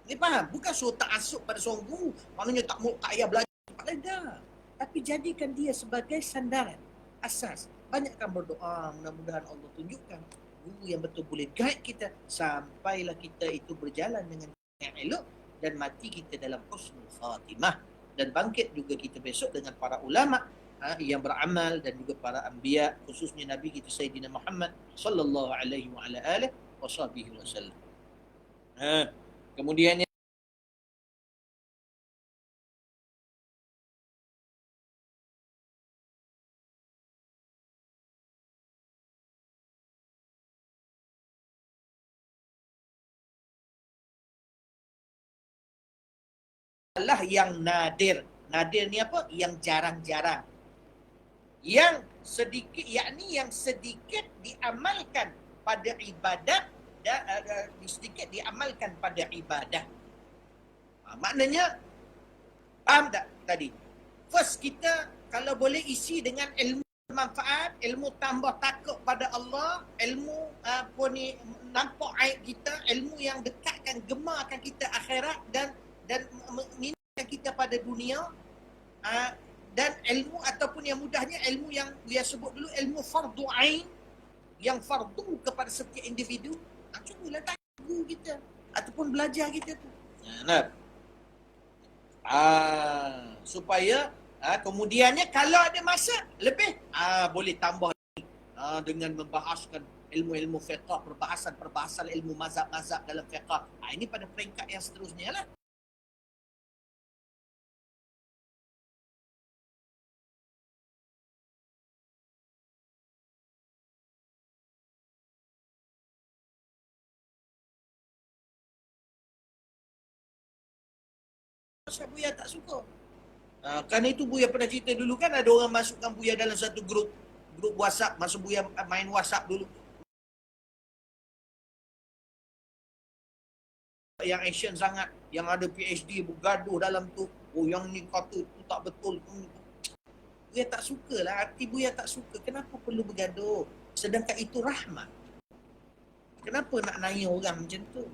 Ni faham? Bukan suruh ta'asub pada seorang guru, maknanya tak payah belajar tempat lain dah. Tapi jadikan dia sebagai sandaran, asas. Banyakkan berdoa, mudah-mudahan Allah tunjukkan guru yang betul boleh guide kita sampailah kita itu berjalan dengan yang elok dan mati kita dalam husnul khatimah, dan bangkit juga kita besok dengan para ulama yang beramal dan juga para anbiya, khususnya Nabi kita Sayyidina Muhammad sallallahu alaihi wa ala alihi wasallam. Kemudiannya adalah yang nadir. Nadir ni apa? Yang jarang-jarang. Yang sedikit, yakni yang sedikit diamalkan pada ibadat dan sedikit diamalkan pada ibadah. Maknanya, faham tak tadi? First, kita kalau boleh isi dengan ilmu bermanfaat, ilmu tambah takut pada Allah, ilmu apa ni, nampak aib kita, ilmu yang dekatkan, gemarkan kita akhirat dan mengingatkan kita pada dunia, dan ilmu ataupun yang mudahnya ilmu yang dia sebut dulu ilmu fardu ain, yang fardu kepada setiap individu. Cubalah tanya guru kita ataupun belajar kita tu. Supaya kemudiannya kalau ada masa lebih boleh tambah dengan membahaskan ilmu-ilmu fiqh, perbahasan ilmu mazhab-mazhab dalam fiqh. Ini pada peringkat yang seterusnya lah. Kenapa Buya tak suka? Kerana itu Buya pernah cerita dulu kan, ada orang masukkan Buya dalam satu grup WhatsApp, masa Buya main WhatsApp dulu. Yang action sangat, yang ada PhD bergaduh dalam tu. Oh yang ni kata tu tak betul. Buya tak sukalah, hati Buya tak suka. Kenapa perlu bergaduh? Sedangkan itu rahmat. Kenapa nak nanya orang macam tu?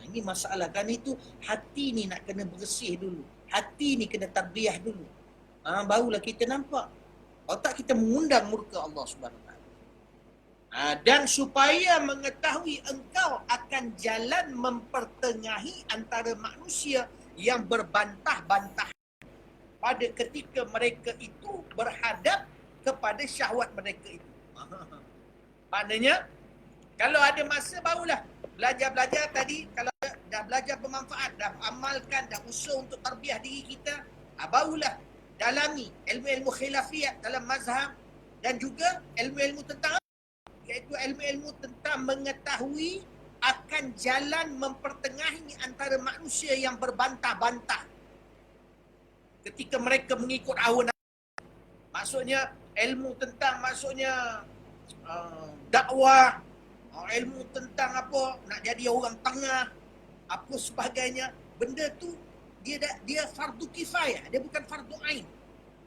Ini masalah. Kan itu hati ni nak kena bersih dulu. Hati ni kena tarbiyah dulu. Barulah kita nampak. Kalau tak kita mengundang murka Allah SWT. Dan supaya mengetahui engkau akan jalan mempertengahi antara manusia yang berbantah-bantah pada ketika mereka itu berhadap kepada syahwat mereka itu. Maknanya, kalau ada masa barulah belajar tadi, kalau dah belajar bermanfaat, dah amalkan, dah usaha untuk tarbiyah diri kita, barulah dalami ilmu-ilmu khilafiyat dalam mazhab dan juga ilmu-ilmu tentang, iaitu ilmu-ilmu tentang mengetahui akan jalan mempertengahi antara manusia yang berbantah-bantah ketika mereka mengikut hawa nafsu. Maksudnya ilmu tentang dakwah, ilmu tentang apa, nak jadi orang tengah, apa sebagainya. Benda tu dia fardu kifayah, dia bukan fardu ain.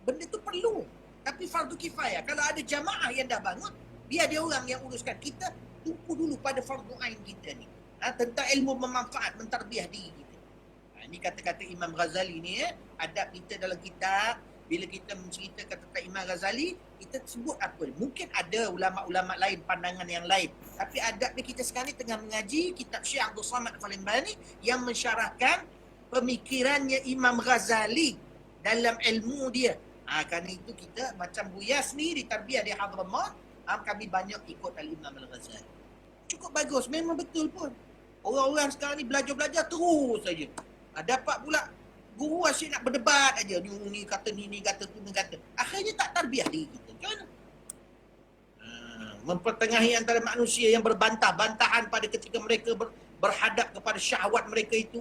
Benda tu perlu, tapi fardu kifayah. Kalau ada jamaah yang dah bangun, biar dia orang yang uruskan. Kita tumpu dulu pada fardu ain kita ni, tentang ilmu bermanfaat, mentarbiyah diri kita. Ini kata-kata Imam Ghazali ni, adab kita dalam kitab. Bila kita menceritakan tentang Imam Ghazali, kita sebut apa? Mungkin ada ulama-ulama lain, pandangan yang lain. Tapi adab ni kita sekarang ni tengah mengaji kitab Syekh Abdul Samad Al-Bani yang mensyarahkan pemikirannya Imam Ghazali dalam ilmu dia. Kerana itu kita macam Buya sendiri tarbiyah di Hadramaut, kami banyak ikut Al-Imam Al-Ghazali. Cukup bagus, memang betul pun. Orang-orang sekarang ni belajar-belajar terus saja. Dapat pula guru asyik nak berdebat aja. Ni kata ni kata tu, ni kata. Akhirnya tak tarbiyah diri kita. Macam mana? Mempertengahi antara manusia yang berbantah-bantahan pada ketika mereka berhadap kepada syahwat mereka itu.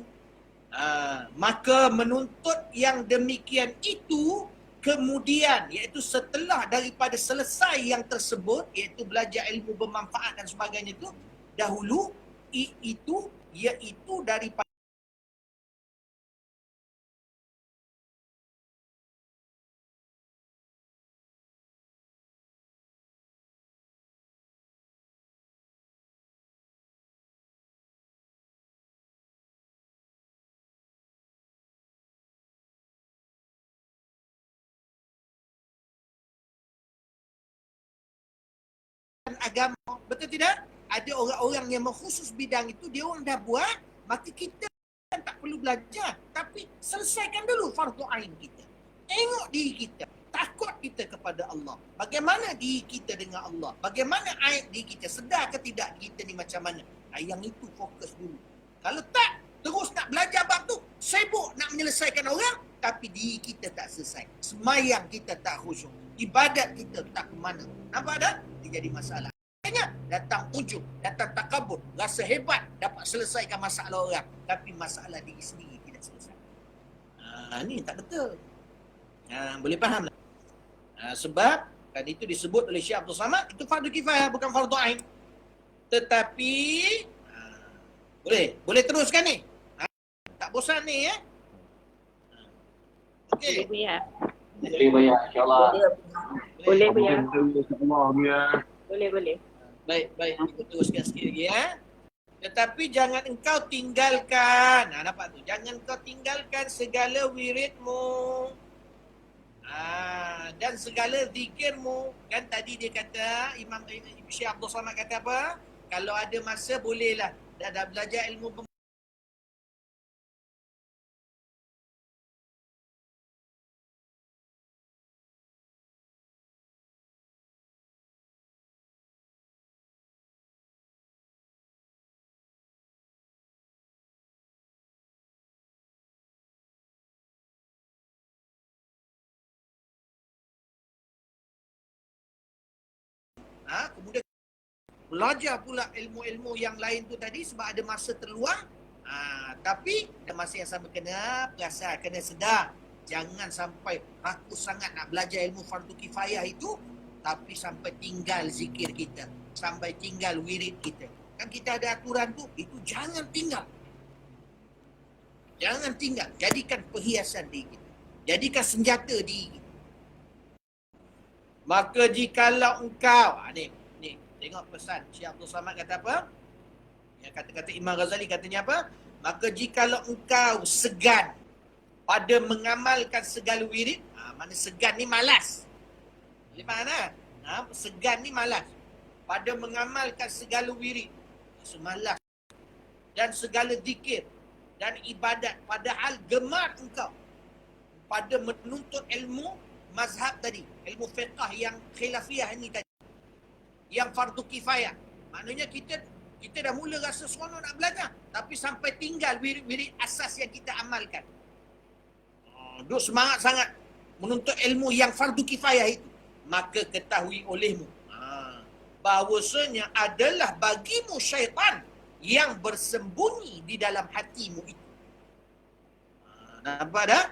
Maka menuntut yang demikian itu kemudian, iaitu setelah daripada selesai yang tersebut, iaitu belajar ilmu bermanfaat dan sebagainya itu, dahulu iaitu daripada agama. Betul tidak? Ada orang-orang yang mengkhusus bidang itu, dia orang dah buat, maka kita tak perlu belajar, tapi selesaikan dulu fardu ain kita. Tengok diri kita, takut kita kepada Allah. Bagaimana diri kita dengan Allah? Bagaimana aib diri kita? Sedar ke tidak kita ni macam mana? Yang itu fokus dulu. Kalau tak, terus nak belajar bab tu, sibuk nak menyelesaikan orang, tapi diri kita tak selesai. Semayang kita tak khusyuk. Ibadat kita tak ke mana. Nampak tak? Dia jadi masalah. Akhirnya datang ujub, datang takabur, rasa hebat dapat selesaikan masalah orang, tapi masalah diri sendiri tidak selesai. Ni tak betul. Boleh faham tak? Sebab kan itu disebut oleh Syekh Abdul Samad, itu fardu kifayah, bukan fardu ain. Tetapi boleh teruskan ni. Tak bosan ni ya. Okey. Boleh Buya, insyaAllah. Boleh Buya. Boleh. Baik, ikut teruskan sikit lagi ya. Tetapi jangan engkau tinggalkan. Nampak tu? Jangan engkau tinggalkan segala wiridmu. Dan segala zikirmu. Kan tadi dia kata, Imam Syekh Abdul Samad kata apa? Kalau ada masa bolehlah. Dah belajar ilmu kemudian belajar pula ilmu-ilmu yang lain tu tadi sebab ada masa terluang. Tapi ada masa yang sama kena perasan, kena sedar. Jangan sampai rakus sangat nak belajar ilmu fardu kifayah itu tapi sampai tinggal zikir kita, sampai tinggal wirid kita. Kan kita ada aturan tu, itu jangan tinggal. Jangan tinggal. Jadikan perhiasan diri kita. Jadikan senjata diri kita. Maka jikalau engkau, ni tengok pesan Syekh Abdul Samad kata apa? Yang kata-kata Imam Ghazali katanya apa? Maka jikalau engkau segan pada mengamalkan segala wirid, mana segan ni malas. Di mana? Segan ni malas. Pada mengamalkan segala wirid, semalas. Dan segala zikir dan ibadat, padahal gemar engkau pada menuntut ilmu mazhab tadi, ilmu fiqh yang khilafiyah ni tadi, yang fardu kifayah. Maknanya kita dah mula rasa seronok nak belajar, tapi sampai tinggal wirid-wirid asas yang kita amalkan. Duk semangat sangat menuntut ilmu yang fardu kifayah itu. Maka ketahui olehmu bahawasanya adalah bagimu syaitan yang bersembunyi di dalam hatimu itu. Nampak dah?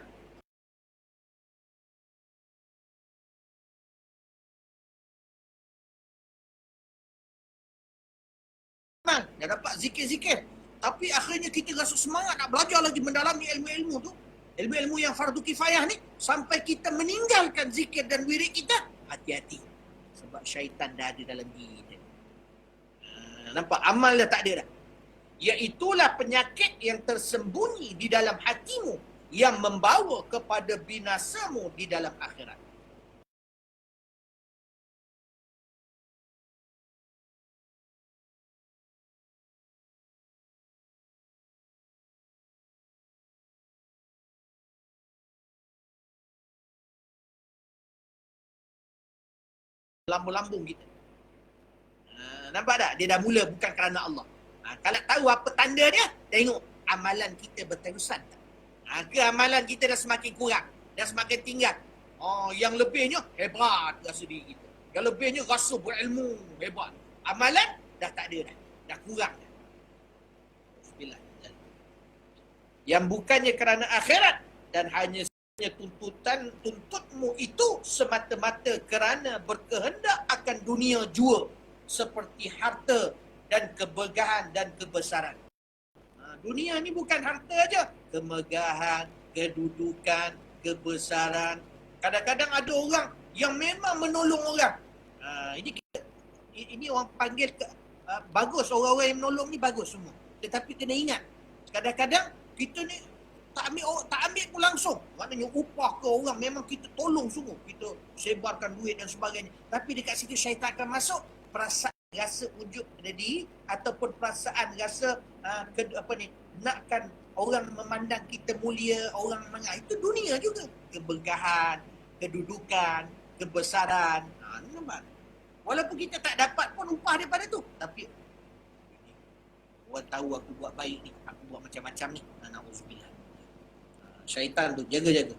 Dah dapat zikir-zikir, tapi akhirnya kita rasa semangat nak belajar lagi mendalami ilmu-ilmu tu, ilmu-ilmu yang fardu kifayah ni, sampai kita meninggalkan zikir dan wirid kita. Hati-hati, sebab syaitan dah ada dalam diri kita. Nampak? Amal dah tak ada dah. Iaitulah penyakit yang tersembunyi di dalam hatimu yang membawa kepada binasamu di dalam akhirat. Lambung-lambung kita. Nampak tak? Dia dah mula bukan kerana Allah. Kalau tahu apa tanda dia, tengok amalan kita berterusan tak? Ke amalan kita dah semakin kurang, dah semakin tinggal. Yang lebihnya hebat rasa diri kita. Yang lebihnya rasa berilmu hebat. Amalan dah tak ada dah kurang dah. Bismillah. Yang bukannya kerana akhirat dan hanya tuntutmu itu semata-mata kerana berkehendak akan dunia jua seperti harta dan kemegahan dan kebesaran. Dunia ni bukan harta aja, kemegahan, kedudukan, kebesaran. Kadang-kadang ada orang yang memang menolong orang. Ini orang panggil bagus, orang-orang yang menolong ni bagus semua. Tetapi kena ingat, kadang-kadang kita ni tak ambil pun langsung. Maknanya upah ke orang, memang kita tolong semua. Kita sebarkan duit dan sebagainya. Tapi dekat situ syaitan akan masuk. Perasaan rasa ujub jadi, ataupun perasaan rasa nakkan orang memandang kita mulia, orang itu dunia juga. Kemegahan, kedudukan, kebesaran. Nampak? Walaupun kita tak dapat pun upah daripada tu, tapi orang tahu aku buat baik ni, aku buat macam-macam ni. Na'udzubillah. Syaitan tu jaga-jaga.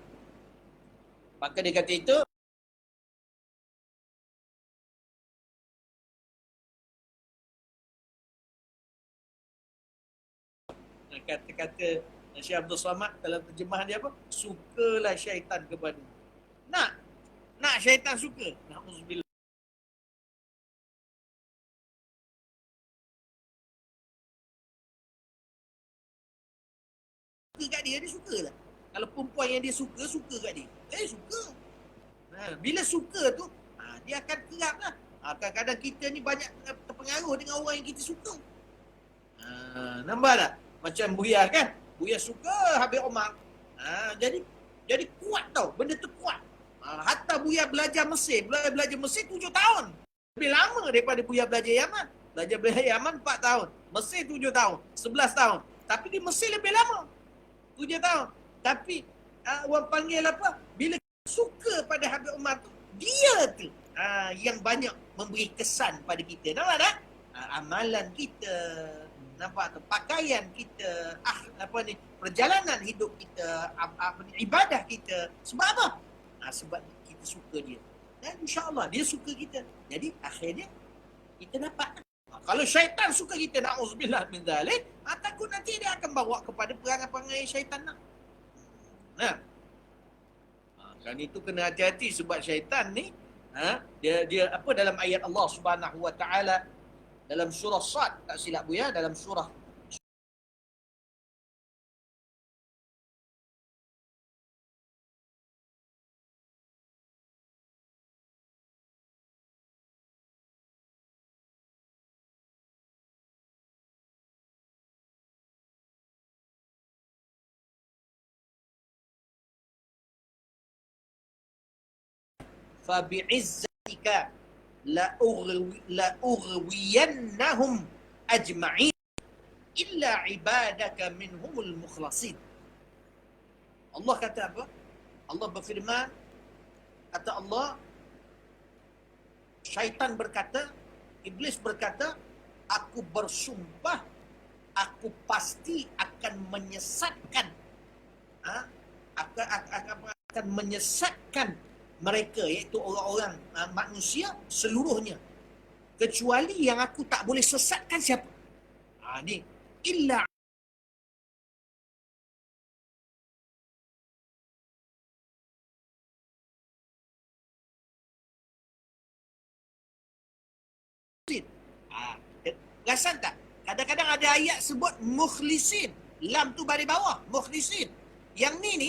Maka dia kata itu, kata-kata Syekh Abdul Samad dalam terjemahan dia apa? Sukalah syaitan kepada. Nak syaitan suka. Na'udzubillah. Suka kat dia suka lah. Kalau perempuan yang dia suka kat dia. Suka. Bila suka tu, dia akan kerap lah. Kadang-kadang kita ni banyak berpengaruh dengan orang yang kita suka. Nampak tak? Macam Buya kan? Buya suka Habib Omar. Jadi kuat tau. Benda tu kuat. Hatta Buya belajar Mesir. Belajar Mesir 7 tahun. Lebih lama daripada Buya belajar Yaman. Belajar Yaman 4 tahun. Mesir 7 tahun. 11 tahun. Tapi di Mesir lebih lama. 7 tahun. Tapi orang panggil apa? Bila suka pada Habib Umar tu, dia tu yang banyak memberi kesan pada kita. Nampak tak? Amalan kita, nampak tu, pakaian kita, perjalanan hidup kita, ibadah kita. Sebab apa? Sebab kita suka dia. Dan insya-Allah dia suka kita. Jadi akhirnya kita dapat. Kalau syaitan suka kita, na'udzubillah min zalik, takut nanti dia akan bawa kepada perangai-perangai syaitan. Kan itu kena hati-hati sebab syaitan ni dia apa dalam ayat Allah Subhanahu wa taala dalam surah Sad, tak silap Buya, dalam surah fabi'izzatika la'ughwiyannahum ajma'in illa ibadaka minhumul mukhlasin. Allah kata apa? Allah berfirman, kata Allah, syaitan berkata, iblis berkata, aku bersumpah, aku pasti akan menyesatkan akan menyesatkan mereka, iaitu orang-orang manusia seluruhnya, kecuali yang aku tak boleh sesatkan siapa? Ni illa perasan tak? Kadang-kadang ada ayat sebut mukhlisin, lam tu baris bawah, mukhlisin. Yang ni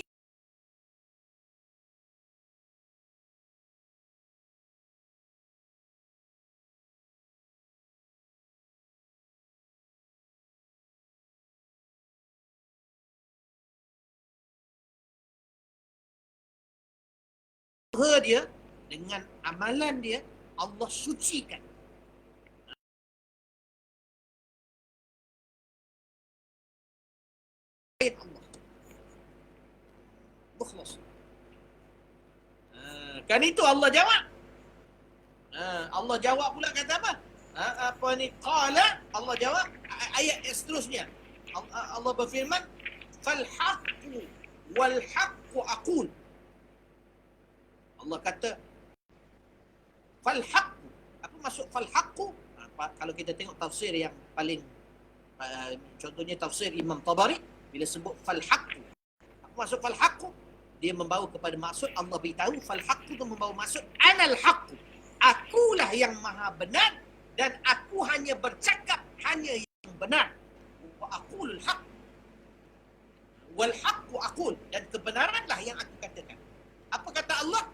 dia dengan amalan dia, Allah sucikan. Allah mukhlas. Kan itu Allah jawab. Allah jawab pula kata apa? Apa ni? Qala, Allah jawab ayat seterusnya. Allah berfirman, fal haqqu wal haqqu aqul. Allah kata fal haqqu. Apa maksud fal haqqu? Kalau kita tengok tafsir yang paling contohnya tafsir Imam Tabari, bila sebut fal haqqu, apa maksud fal haqqu? Dia membawa kepada maksud, Allah beritahu fal haqqu itu membawa maksud anal haqqu, akulah yang maha benar dan aku hanya bercakap hanya yang benar. Wa aqulul haqq wal haqqu aqul, dan kebenaranlah yang aku katakan. Apa kata Allah?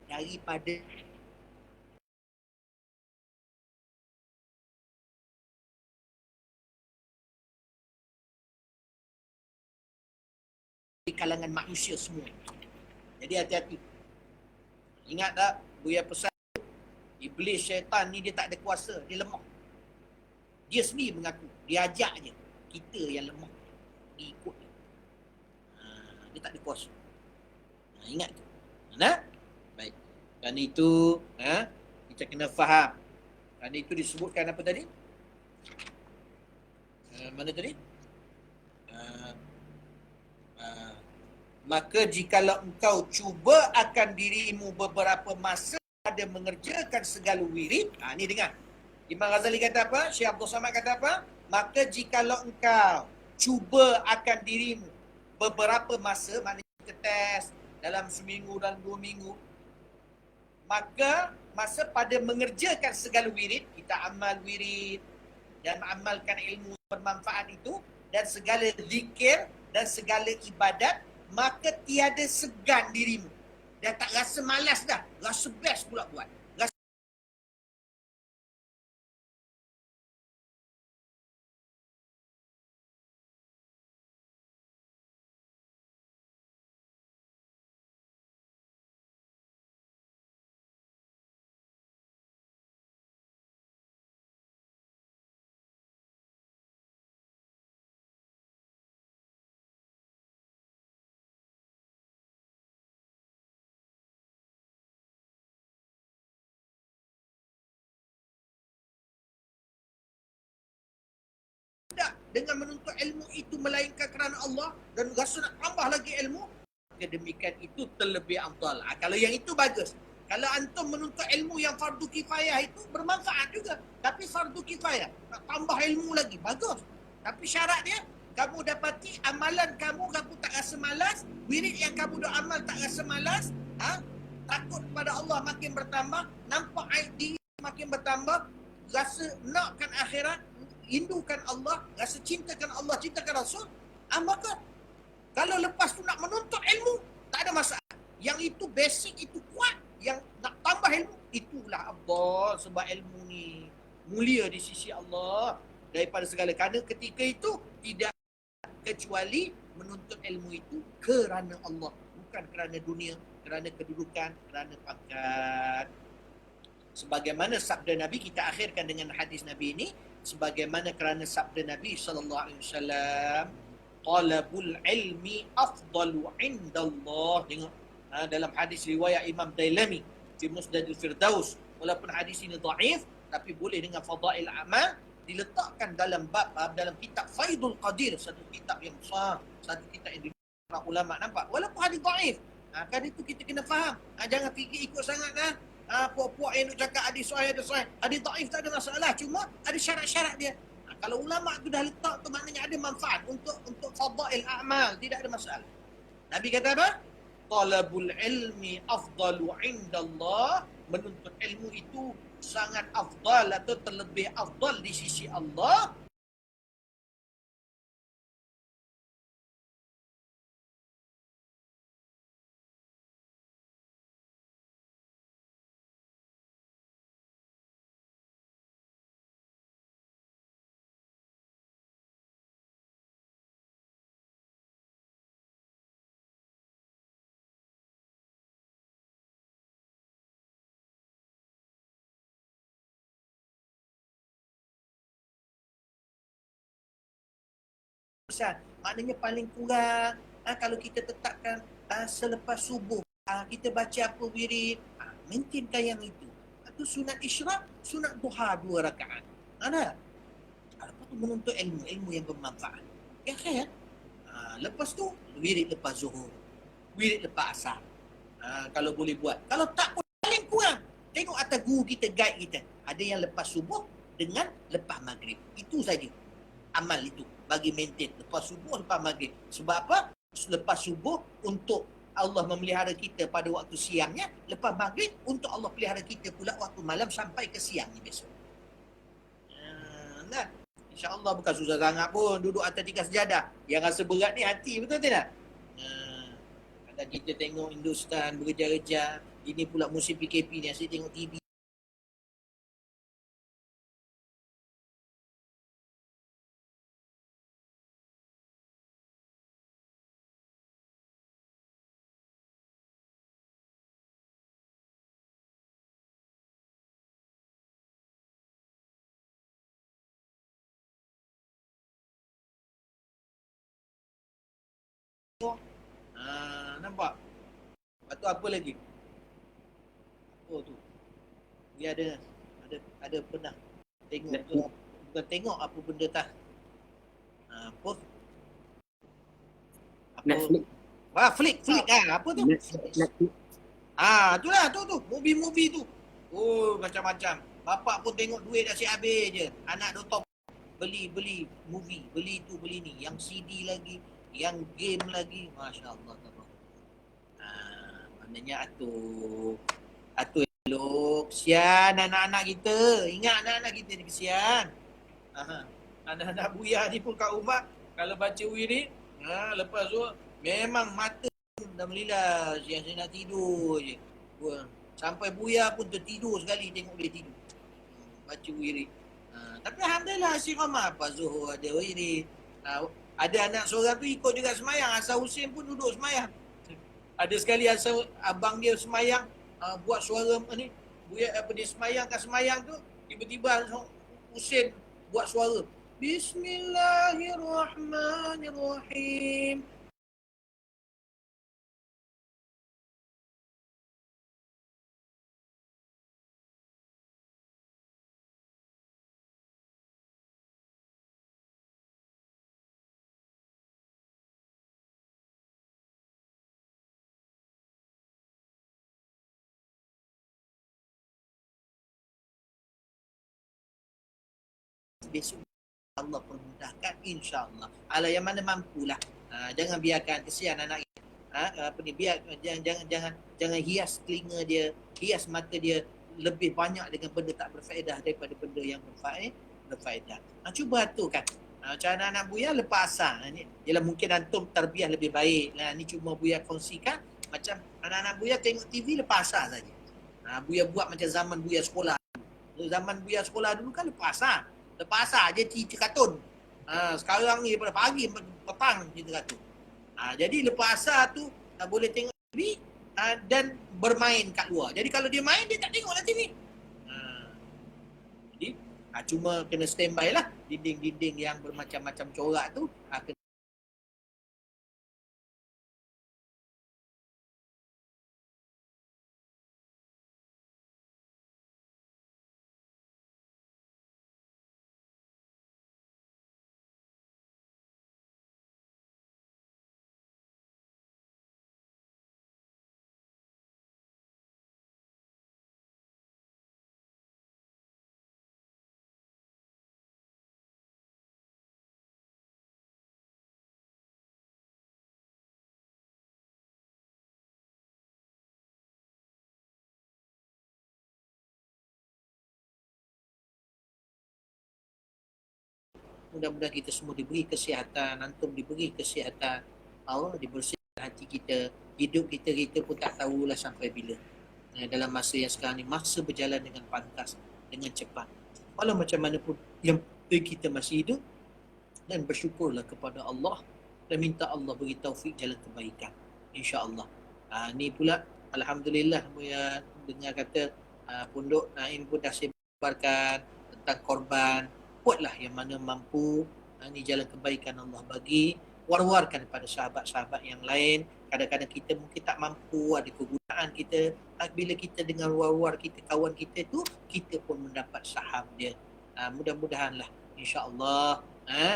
Daripada di kalangan manusia semua. Jadi hati-hati. Ingat tak Buya pesan, iblis syaitan ni dia tak ada kuasa, dia lemah. Dia sendiri mengaku, dia ajak je. Kita yang lemah, dia ikut dia. Dia tak ada kuasa. Ingat tu. Baik. Dan itu kita kena faham. Dan itu disebutkan apa tadi? Mana tadi? Maka jikalau engkau cuba akan dirimu beberapa masa ada mengerjakan segala wirid. Ni dengar. Imam Ghazali kata apa? Syekh Abdul Samad kata apa? Maka jikalau engkau cuba akan dirimu beberapa masa, maknanya kita test dalam seminggu dan 2 minggu, maka masa pada mengerjakan segala wirid, kita amal wirid, dan mengamalkan ilmu bermanfaat itu dan segala zikir dan segala ibadat, maka tiada segan dirimu. Dah tak rasa malas dah, rasa best pula buat. Dengan menuntut ilmu itu melainkan kerana Allah dan rasa nak tambah lagi ilmu, demikian itu terlebih afdal. Kalau yang itu bagus. Kalau antum menuntut ilmu yang fardu kifayah itu bermanfaat juga, tapi fardu kifayah nak tambah ilmu lagi bagus. Tapi syarat dia kamu dapati amalan kamu tak rasa malas, wirid yang kamu dah amal tak rasa malas, takut kepada Allah makin bertambah, nampak aib diri makin bertambah, rasa nakkan akhirat, rindukan Allah, rasa cintakan Allah, cintakan Rasul, maka kalau lepas tu nak menuntut ilmu, tak ada masalah. Yang itu basic, itu kuat. Yang nak tambah ilmu, itulah afdal. Sebab ilmu ni mulia di sisi Allah daripada segala. Kerana ketika itu tidak kecuali menuntut ilmu itu kerana Allah, bukan kerana dunia, kerana kedudukan, kerana pangkat. Sebagaimana sabda Nabi, kita akhirkan dengan hadis Nabi ini, sebagaimana kerana sabda Nabi SAW, talabul ilmi afdalu indallah. Tengok, dalam hadis riwayat Imam Dailami di Musnadul Firdaus, walaupun hadis ini dhaif, tapi boleh dengan fadail amal, diletakkan dalam bab dalam kitab Faidul Qadir, satu kitab yang besar, satu kitab yang para ulama nampak, walaupun hadis dhaif. Kan itu kita kena faham. Jangan fikir ikut sangat puak-puak yang nak cakap hadis sahih, hadis dhaif tak ada masalah, cuma ada syarat-syarat dia. Kalau ulama tu dah letak tu maknanya ada manfaat untuk fadail amal, tidak ada masalah. Nabi kata apa? Talabul ilmi afdalu indallah, menuntut ilmu itu sangat afdal atau terlebih afdal di sisi Allah. Maknanya paling kurang kalau kita tetapkan selepas subuh kita baca apa wirid, maintainkan yang itu. Itu sunat isyraq, sunat duha 2 rakaat. Lepas tu menuntut ilmu yang bermanfaat. Ya kan? Lepas tu wirid lepas zuhur, wirid lepas asar. Kalau boleh buat. Kalau tak pun paling kurang tengok atas guru kita, guide kita. Ada yang lepas subuh dengan lepas maghrib. Itu saja amal itu bagi maintain lepas subuh, lepas maghrib. Sebab apa? Lepas subuh untuk Allah memelihara kita pada waktu siangnya, lepas maghrib untuk Allah pelihara kita pula waktu malam sampai ke siangnya besok. InsyaAllah bukan susah sangat pun duduk atas 3 sejadah. Yang rasa berat ni hati, betul tidak? Kadang kita tengok Hindustan bekerja-kerja, ini pula musim PKP ni, asyik tengok TV. Nampak? Lepas tu apa lagi? Apa tu? Dia ada pernah tengok tu, bukan tengok apa benda tak. Apa? Netflix. Flick. Apa tu? Netflix. Itulah tu. Movie tu. Oh, macam-macam. Bapak pun tengok duit dah siap habis je. Anak dotong beli movie, beli tu, beli ni. Yang CD lagi, yang game lagi. Masya-Allah. Maknanya atu elok. Kesian anak-anak kita. Ingat anak-anak kita ni kesian. Anak-anak buyah ni pun kat rumah kalau baca wirid, lepas tu memang mata dah melilas, yang saya nak tidur je. Sampai buyah pun tertidur sekali tengok dia tidur. Baca wirid. Tapi alhamdulillah istiqamah. Apa Zuhur ada wirid. Ada anak seorang tu ikut juga semayang. Asal Husin pun duduk semayang. Ada sekali asal abang dia semayang, buat suara ni, buya apa dia semayang kat semayang tu, tiba-tiba Husin buat suara Bismillahirrahmanirrahim. Besok Allah permudahkan, insya-Allah. Ala yang mana mampulah. Jangan biarkan kesian anak jangan hias telinga dia, hias mata dia lebih banyak dengan benda tak berfaedah daripada benda yang berfaedah. Cuba aturkan. Macam anak-anak Buya lepas asar ni, ialah mungkin antum tarbiyah lebih baik. Ni cuma Buya kongsikan macam anak-anak Buya tengok TV lepas asar saja. Buya buat macam zaman Buya sekolah. Zaman Buya sekolah dulu kan lepas asar. Lepas asar je cerita kartun. Sekarang ni pada pagi, petang cerita kartun. Jadi lepas asar tu boleh tengok TV dan bermain kat luar. Jadi kalau dia main, dia tak tengoklah TV. Jadi cuma kena standby lah. Dinding-dinding yang bermacam-macam corak tu kena. Mudah-mudahan kita semua diberi kesihatan, antum diberi kesihatan, Allah dibersihkan hati kita, hidup kita pun tak tahulah sampai bila. Dalam masa yang sekarang ni, masa berjalan dengan pantas, dengan cepat. Walau macam mana pun, yang penting kita masih hidup dan bersyukurlah kepada Allah dan minta Allah beri taufik jalan kebaikan, insya-Allah. Ni pula alhamdulillah Buya dengar kata Pondok Naim pun dah sebarkan tentang korban. Buatlah yang mana mampu. Ini jalan kebaikan Allah bagi. War-warkan kepada sahabat-sahabat yang lain. Kadang-kadang kita mungkin tak mampu, ada kegunaan kita. Bila kita dengar war-war kita, kawan kita tu, kita pun mendapat saham dia. Mudah-mudahanlah insya-Allah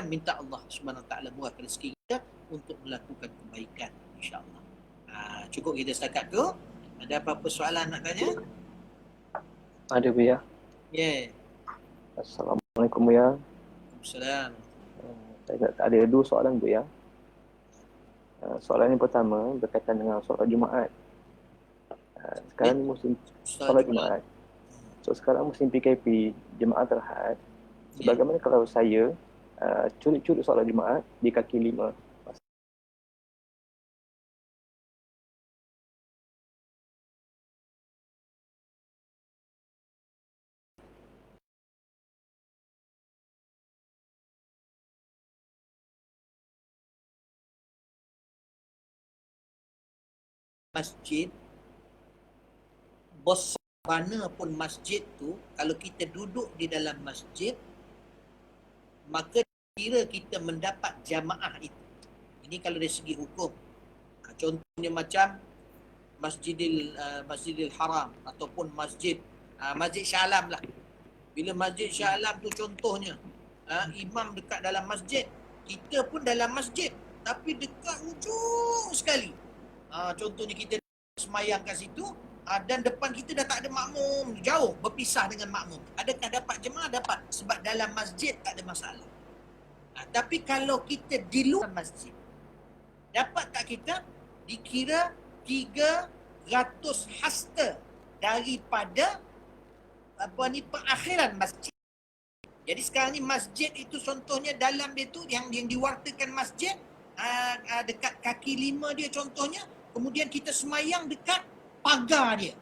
minta Allah Subhanahu Wa Taala murahkan rezeki kita untuk melakukan kebaikan, insya-Allah. Cukup kita setakat tu. Ada apa-apa soalan nak tanya? Ada Buya. Ya. Assalamualaikum Buya. Waalaikumsalam. Saya ada dua soalan Buya. Soalan yang pertama berkaitan dengan solat Jumaat. Sekarang ni musim solat Jumaat. So sekarang musim PKP, jemaah terhad. Bagaimana kalau saya curut-curut solat Jumaat di kaki lima? Masjid, bos mana pun masjid tu, kalau kita duduk di dalam masjid, maka kira kita mendapat jamaah itu. Ini kalau dari segi hukum. Contohnya macam Masjidil Haram ataupun Masjid Shah Alam lah. Bila Masjid Shah Alam tu contohnya, imam dekat dalam masjid, kita pun dalam masjid tapi dekat ujung sekali. Contohnya kita semayang kat situ, dan depan kita dah tak ada makmum, jauh berpisah dengan makmum. Adakah dapat jemaah? Dapat, sebab dalam masjid tak ada masalah. Tapi kalau kita di luar masjid, dapat tak kita dikira 300 hasta daripada perakhiran masjid. Jadi sekarang ni masjid itu contohnya dalam dia tu yang diwartakan masjid dekat kaki lima dia contohnya, kemudian kita semayang dekat pagar dia.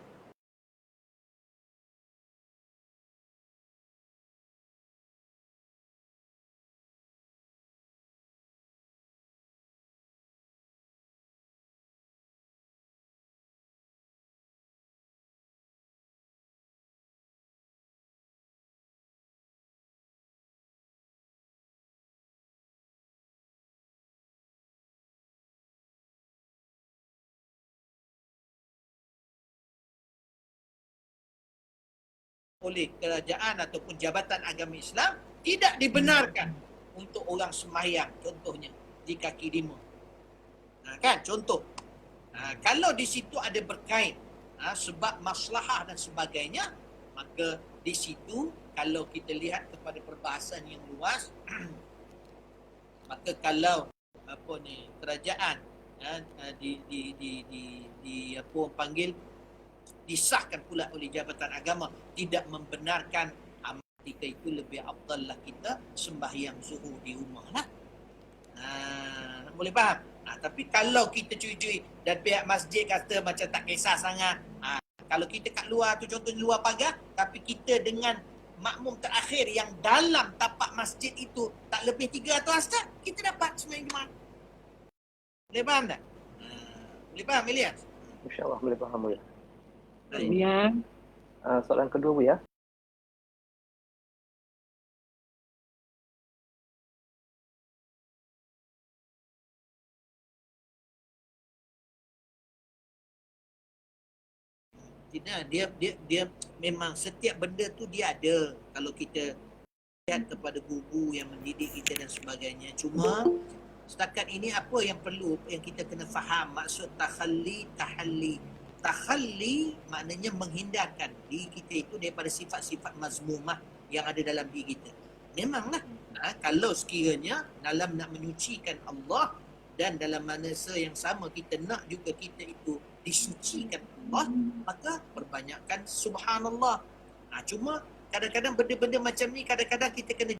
Oleh kerajaan ataupun jabatan agama Islam tidak dibenarkan untuk orang sembahyang contohnya di kaki lima. Kan contoh. Kalau di situ ada berkait sebab maslahah dan sebagainya, maka di situ kalau kita lihat kepada perbahasan yang luas maka kalau kerajaan apa panggil disahkan pula oleh jabatan agama tidak membenarkan ketika itu lebih afdal lah kita sembahyang zuhur di rumah lah. Boleh faham? Tapi kalau kita cuy-cuy dan pihak masjid kata macam tak kisah sangat, kalau kita kat luar tu contohnya luar pagar, tapi kita dengan makmum terakhir yang dalam tapak masjid itu tak lebih 300 hasta, kita dapat sembahyang Jumaat. Boleh faham tak? Boleh faham Ilyas? InsyaAllah boleh faham ya. Ya. Soalan kedua Bu ya. Tidak, dia memang setiap benda tu dia ada kalau kita lihat kepada guru yang mendidik kita dan sebagainya. Cuma setakat ini apa yang perlu yang kita kena faham maksud tahalli. Tahalli maknanya menghindarkan diri kita itu daripada sifat-sifat mazmumah yang ada dalam diri kita. Memanglah kalau sekiranya dalam nak menyucikan Allah dan dalam masa yang sama kita nak juga kita itu disucikan Allah, maka perbanyakkan subhanallah. Cuma kadang-kadang benda-benda macam ni kadang-kadang kita kena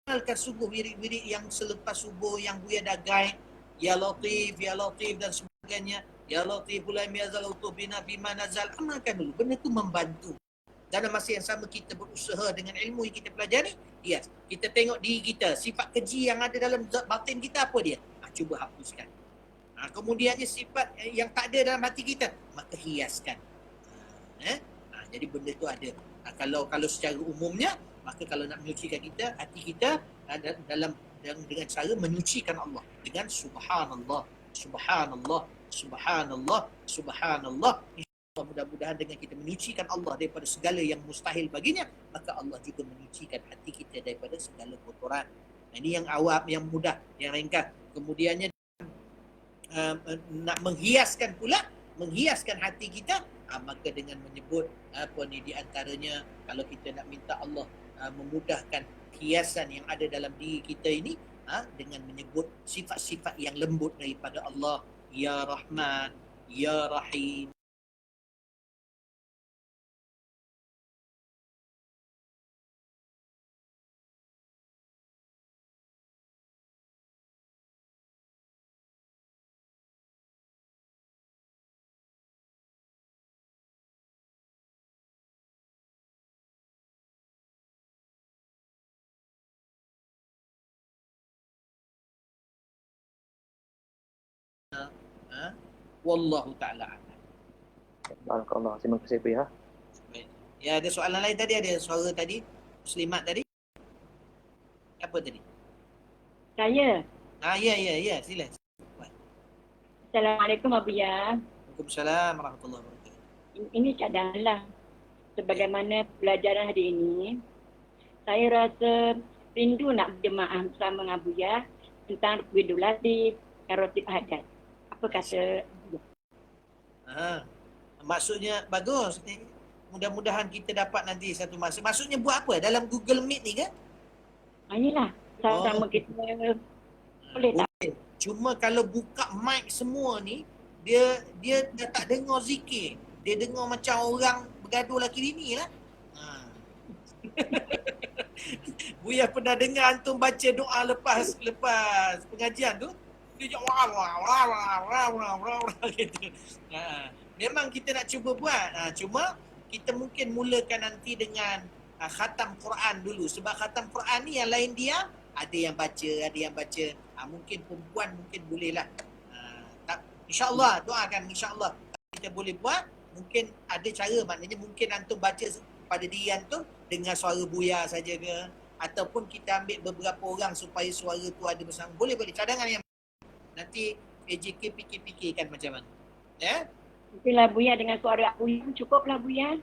amalkan subuh, wirid-wirid yang selepas subuh yang Buya dah guide, ya Latif dan sebagainya, ya Latif bulan yazal utubina bima nazal, amalkan dulu. Benda tu membantu. Dalam masa yang sama kita berusaha dengan ilmu yang kita pelajari, yes, kita tengok diri kita, sifat keji yang ada dalam batin kita apa dia? Cuba hapuskan. Kemudiannya sifat yang tak ada dalam hati kita, maka hiaskan. Jadi benda tu ada. Kalau secara umumnya, maka kalau nak menyucikan kita, hati kita dalam dengan cara menyucikan Allah dengan subhanallah, subhanallah, subhanallah, subhanallah. InsyaAllah mudah-mudahan dengan kita menyucikan Allah daripada segala yang mustahil baginya, maka Allah juga menyucikan hati kita daripada segala kotoran. Ini yang awam, yang mudah, yang ringkas. Kemudiannya nak menghiaskan hati kita, maka dengan menyebut di antaranya kalau kita nak minta Allah memudahkan hiasan yang ada dalam diri kita ini dengan menyebut sifat-sifat yang lembut daripada Allah, ya Rahman, ya Rahim. Wallahu ta'ala a'lam. Barakallah. Terima kasih Bu ya. Ya, ada soalan lain tadi, ada suara tadi, Muslimat tadi. Apa tadi? Saya. Ya, sila. Assalamualaikum Abu Ya. Waalaikumsalam warahmatullahi wabarakatuh. Ini cadanganlah. Sebagaimana pelajaran hari ini, saya rasa rindu nak berjemaah bersama dengan Abu Ya tentang Widul Latif, Rotib hadat. Apa kata? Maksudnya bagus. Mudah-mudahan kita dapat nanti satu masa. Maksudnya buat apa? Dalam Google Meet ni ke? Inilah sama-sama kita boleh tak? Cuma kalau buka mic semua ni, dia dah tak dengar zikir. Dia dengar macam orang bergaduh laki bini lah. Buya pernah dengar antum baca doa lepas pengajian tu? Dia cakap wah wah wah wah wah wah wah wah gitu. Memang kita nak cuba buat. Cuma kita mungkin mulakan nanti dengan khatam Quran dulu. Sebab khatam Quran ni yang lain dia ada yang baca. Mungkin perempuan mungkin boleh lah. InsyaAllah doakan insyaAllah kita boleh buat. Mungkin ada cara, maknanya mungkin antum baca pada diri antum dengan suara Buya saja ke, ataupun kita ambil beberapa orang supaya suara tu ada bersama. Boleh cadangan yang nanti AJK fikir-fikirkan macam mana. Ya? Mungkinlah Buya dengan suara Buya cukuplah Buya.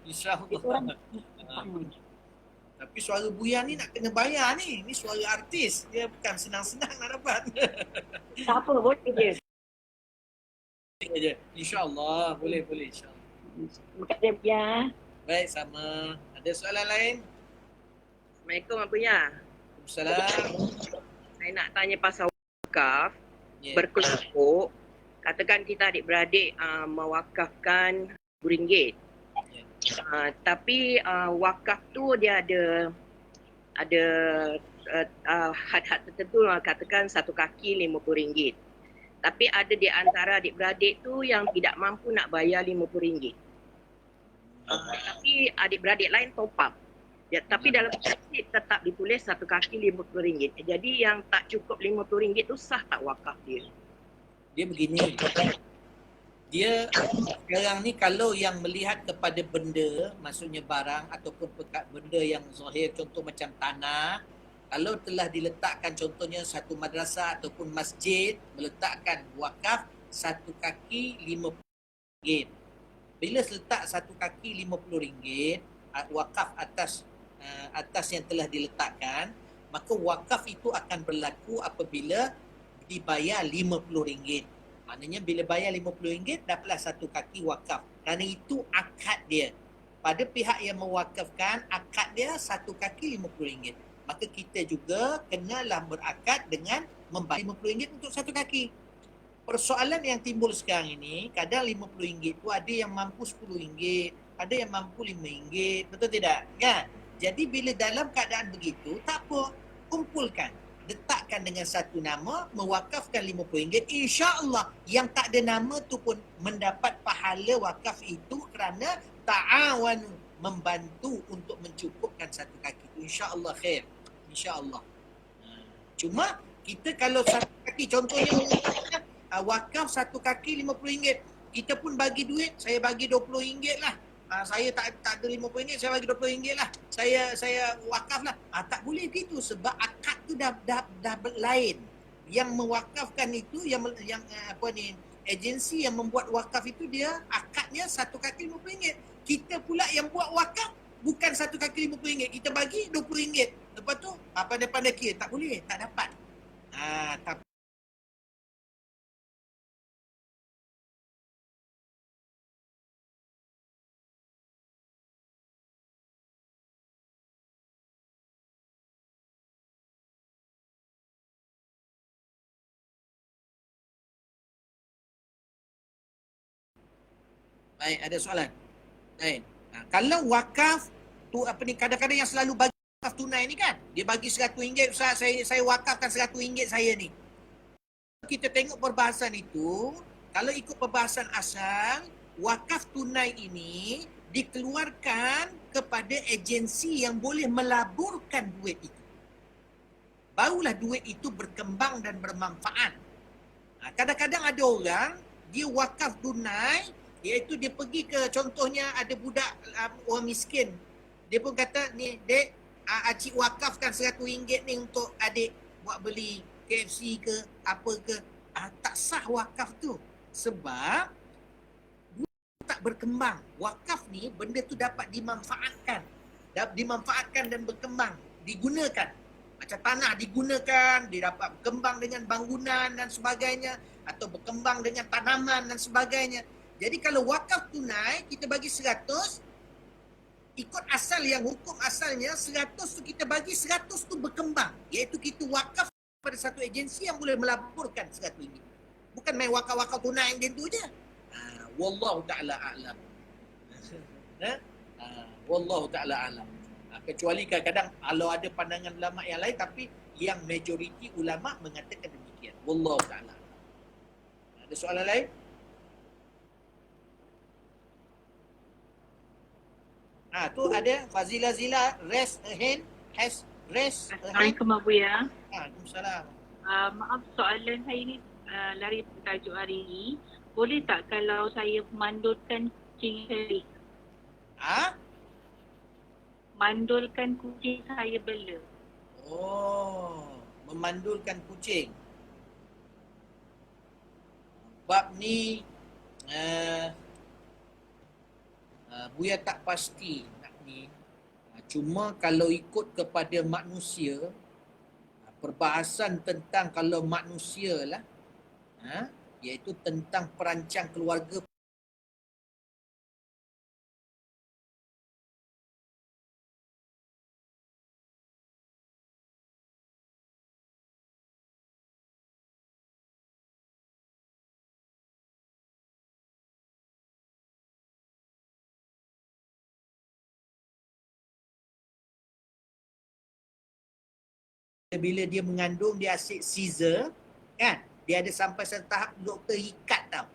InsyaAllah. Tapi suara Buya ni nak kena bayar ni. Ni suara artis. Dia bukan senang-senang nak dapat. Tak apa, boleh je. InsyaAllah. Boleh insyaAllah. Terima kasih Buya. Baik, sama. Ada soalan lain? Assalamualaikum Buya. Assalamualaikum. Saya nak tanya pasal wakaf. Berkelompok. Katakan kita adik-beradik mewakafkan RM1,000. Tapi wakaf tu dia ada had-had tertentu, katakan satu kaki RM50. Tapi ada di antara adik-beradik tu yang tidak mampu nak bayar RM50. Tapi adik-beradik lain top up. Tapi dalam prinsip tetap ditulis satu kaki RM50. Jadi yang tak cukup RM50 tu sah tak wakaf dia? Dia begini. Dia sekarang ni kalau yang melihat kepada benda, maksudnya barang ataupun benda yang zahir, contoh macam tanah, kalau telah diletakkan contohnya satu madrasah ataupun masjid meletakkan wakaf satu kaki RM50. Bila letak satu kaki RM50 wakaf atas yang telah diletakkan, maka wakaf itu akan berlaku apabila dibayar RM50. Maknanya bila bayar RM50 dapatlah satu kaki wakaf. Kerana itu akad dia. Pada pihak yang mewakafkan, akad dia satu kaki RM50. Maka kita juga kenalah berakad dengan membayar RM50 untuk satu kaki. Persoalan yang timbul sekarang ini, kadang RM50 tu ada yang mampu RM10, ada yang mampu RM5. Betul tidak? Kan? Jadi bila dalam keadaan begitu, tak apa. Kumpulkan. Letakkan dengan satu nama, mewakafkan RM50. InsyaAllah yang tak ada nama tu pun mendapat pahala wakaf itu kerana ta'awanu, membantu untuk mencukupkan satu kaki itu. InsyaAllah khair. InsyaAllah. Cuma kita kalau satu kaki, contohnya wakaf satu kaki RM50. Kita pun bagi duit, saya bagi RM20 lah. Saya tak ada RM50, saya bagi RM20 lah. Saya wakaf lah. Tak boleh begitu sebab akad tu dah lain. Yang mewakafkan itu yang agensi yang membuat wakaf itu dia akadnya satu kaki RM50. Kita pula yang buat wakaf bukan satu kaki RM50. Kita bagi RM20. Lepas tu pandai-pandai kira, tak boleh, tak dapat. Tapi baik, ada soalan? Baik. Kalau wakaf tu kadang-kadang yang selalu bagi wakaf tunai ni kan, dia bagi RM100, Ustaz, saya wakafkan RM100 saya ni. Kita tengok perbahasan itu, kalau ikut perbahasan asal, wakaf tunai ini dikeluarkan kepada agensi yang boleh melaburkan duit itu. Barulah duit itu berkembang dan bermanfaat. Kadang-kadang ada orang, dia wakaf tunai, iaitu dia pergi ke, contohnya ada budak orang miskin. Dia pun kata, ni dek, acik wakafkan RM100 ni untuk adik buat beli KFC ke, apa ke. Tak sah wakaf tu. Sebab tak berkembang. Wakaf ni, benda tu dapat dimanfaatkan. Dimanfaatkan dan berkembang. Digunakan. Macam tanah digunakan, dia dapat berkembang dengan bangunan dan sebagainya, atau berkembang dengan tanaman dan sebagainya. Jadi kalau wakaf tunai, kita bagi 100, ikut asal yang hukum asalnya, 100 tu kita bagi, 100 tu berkembang. Iaitu kita wakaf pada satu agensi yang boleh melaburkan 100 ringgit. Bukan main wakaf-wakaf tunai yang gitu je. Wallahu ta'ala a'lam. Wallahu ta'ala a'lam. Kecuali kadang-kadang kalau ada pandangan ulama yang lain, tapi yang majoriti ulama mengatakan demikian. Wallahu ta'ala a'lam. Ada soalan lain? Tu ada Fazila Zila, raise a hand. Raise a hand. Assalamualaikum Abu ya. Waalaikumsalam. Maaf, soalan saya ni lari tajuk hari ni. Boleh tak kalau saya mandulkan kucing saya? Mandulkan kucing saya bela. Memandulkan kucing. Bab ni Buya tak pasti nak ni. Cuma kalau ikut kepada manusia, perbahasan tentang kalau manusia lah, iaitu tentang perancang keluarga. Bila dia mengandung, dia asyik Caesar, kan? Dia ada sampai satu tahap doktor ikat tau.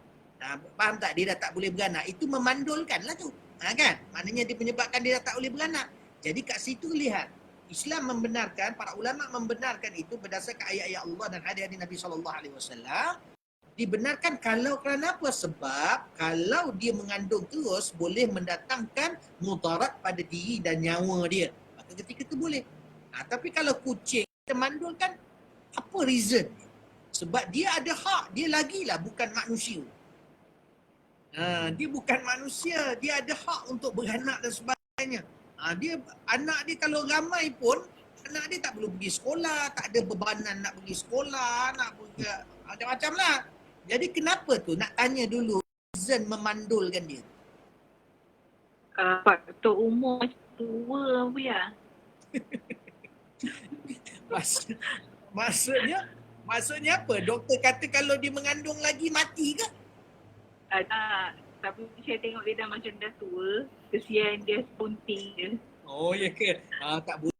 Faham tak? Dia dah tak boleh beranak. Itu memandulkan lah tu. Kan? Maknanya dia menyebabkan dia dah tak boleh beranak. Jadi kat situ lihat. Islam membenarkan, para ulama membenarkan itu berdasarkan ayat-ayat Allah dan hadis Nabi SAW. Dibenarkan kalau kerana apa? Sebab kalau dia mengandung terus, boleh mendatangkan mudarat pada diri dan nyawa dia. Maka ketika itu boleh. Tapi kalau kucing kita mandulkan, apa reason? Sebab dia ada hak, dia lagilah bukan manusia. Dia bukan manusia, dia ada hak untuk beranak dan sebagainya. Anak dia kalau ramai pun, anak dia tak perlu pergi sekolah, tak ada bebanan nak pergi sekolah, nak pergi macam-macam lah. Jadi kenapa tu? Nak tanya dulu reason memandulkan dia. Faktor umur tua Abu ya. Maksudnya apa? Doktor kata kalau dia mengandung lagi mati ke? Tak. Tapi saya tengok dia dah macam dah tua. Kesian dia spunting je. Oh ya ke? Tak boleh.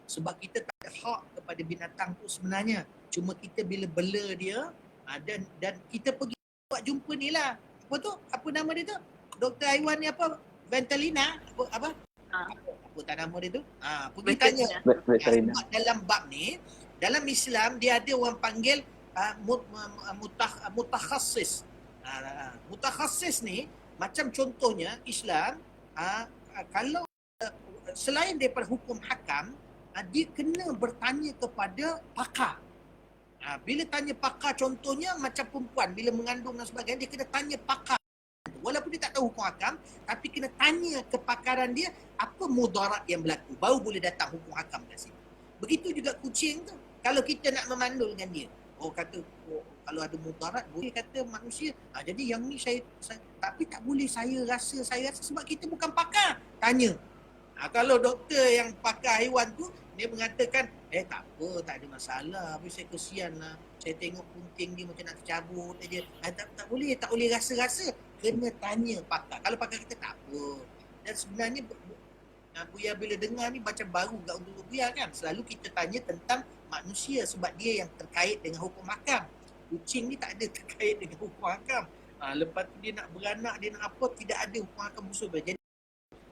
Sebab kita tak ada hak kepada binatang tu sebenarnya. Cuma kita bila bela dia, dan kita pergi buat jumpa ni lah. Apa tu? Apa nama dia tu? Doktor haiwan ni apa? Ventalina? Apa? Apa tak nama dia tu? Pergi tanya. Sebab dalam bab ni, dalam Islam dia ada orang panggil mutakhasis. Mutakhasis ni, macam contohnya Islam, kalau selain daripada hukum hakam, dia kena bertanya kepada pakar. Bila tanya pakar, contohnya macam perempuan bila mengandung dan sebagainya, dia kena tanya pakar. Walaupun dia tak tahu hukum hakam, tapi kena tanya kepakaran dia apa mudarat yang berlaku. Baru boleh datang hukum hakam kat situ. Begitu juga kucing tu. Kalau kita nak memandulkan dia, kalau ada mudarat boleh kata manusia. Jadi yang ni saya tapi tak boleh saya rasa sebab kita bukan pakar. Tanya. Kalau doktor yang pakar haiwan tu, dia mengatakan, tak apa, tak ada masalah. Tapi saya kesian lah. Saya tengok punting dia macam nak tercabut aja. Tak boleh rasa-rasa. Kena tanya pakar. Kalau pakar kita tak apa. Dan sebenarnya Buya bila dengar ni macam baru kat untuk Buya kan. Selalu kita tanya tentang manusia sebab dia yang terkait dengan hukum hakam. Kucing ni tak ada terkait dengan hukum hakam. Lepas tu dia nak beranak, dia nak apa, tidak ada hukum hakam musuh. Jadi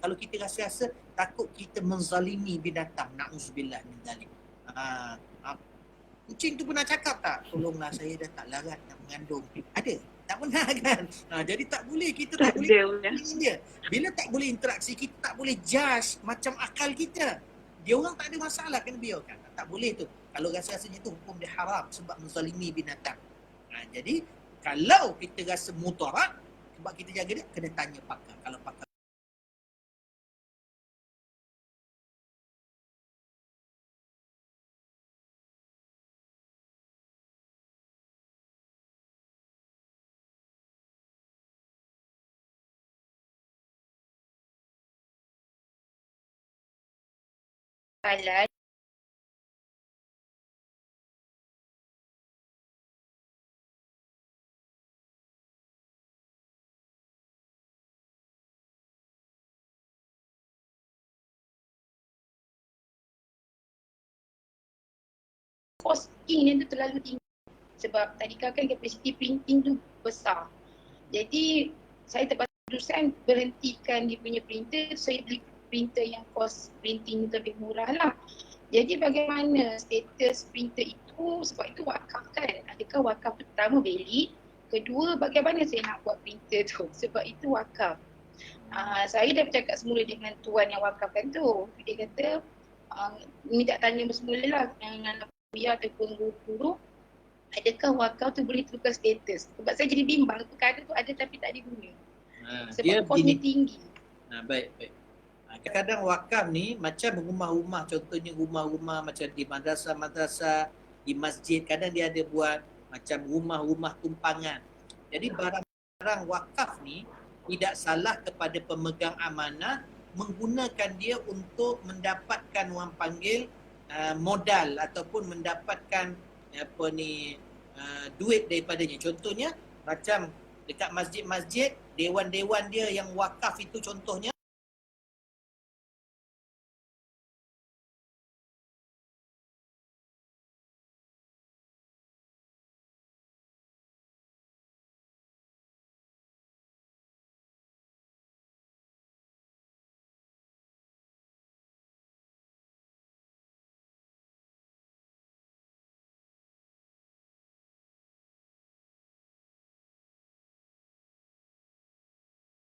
kalau kita rasa-rasa takut kita menzalimi binatang, na'udzubillah min dzalik. Kucing tu pernah cakap tak? Tolonglah saya dah tak larat nak mengandung. Ada? Tak pernah kan? Jadi tak boleh, kita tak boleh dia. Bila tak boleh interaksi, kita tak boleh judge macam akal kita. Dia orang tak ada masalah, kena biarkan. Tak boleh tu. Kalau rasa-rasanya tu hukum dia haram sebab menzalimi binatang. Jadi kalau kita rasa mudarat, Sebab kita jaga dia, kena tanya pakar. Kalau pakar Halal. Costing dia tu terlalu tinggi sebab tadika kan kapasiti printing tu besar. Jadi saya terpaksa berhentikan dia punya printer, saya beli printer yang kos printing tu lebih murah lah. Jadi bagaimana status printer itu, sebab itu wakaf kan, adakah wakaf tu pertama valid, kedua bagaimana saya nak buat printer tu sebab itu wakaf. Saya dah bercakap semula dengan tuan yang wakafkan tu, dia kata minta tanya bersemula lah dengan Buya ataupun guru, adakah wakaf tu boleh tukar status? Sebab saya jadi bimbang, perkara tu ada tapi tak diguna. Sebab kosnya tinggi. Baik. Kadang-kadang wakaf ni macam rumah-rumah, contohnya rumah-rumah macam di madrasah-madrasah, di masjid, kadang dia ada buat macam rumah-rumah tumpangan. Jadi barang-barang wakaf ni tidak salah kepada pemegang amanah menggunakan dia untuk mendapatkan orang panggil modal ataupun mendapatkan duit daripadanya. Contohnya macam dekat masjid-masjid, dewan-dewan dia yang wakaf itu contohnya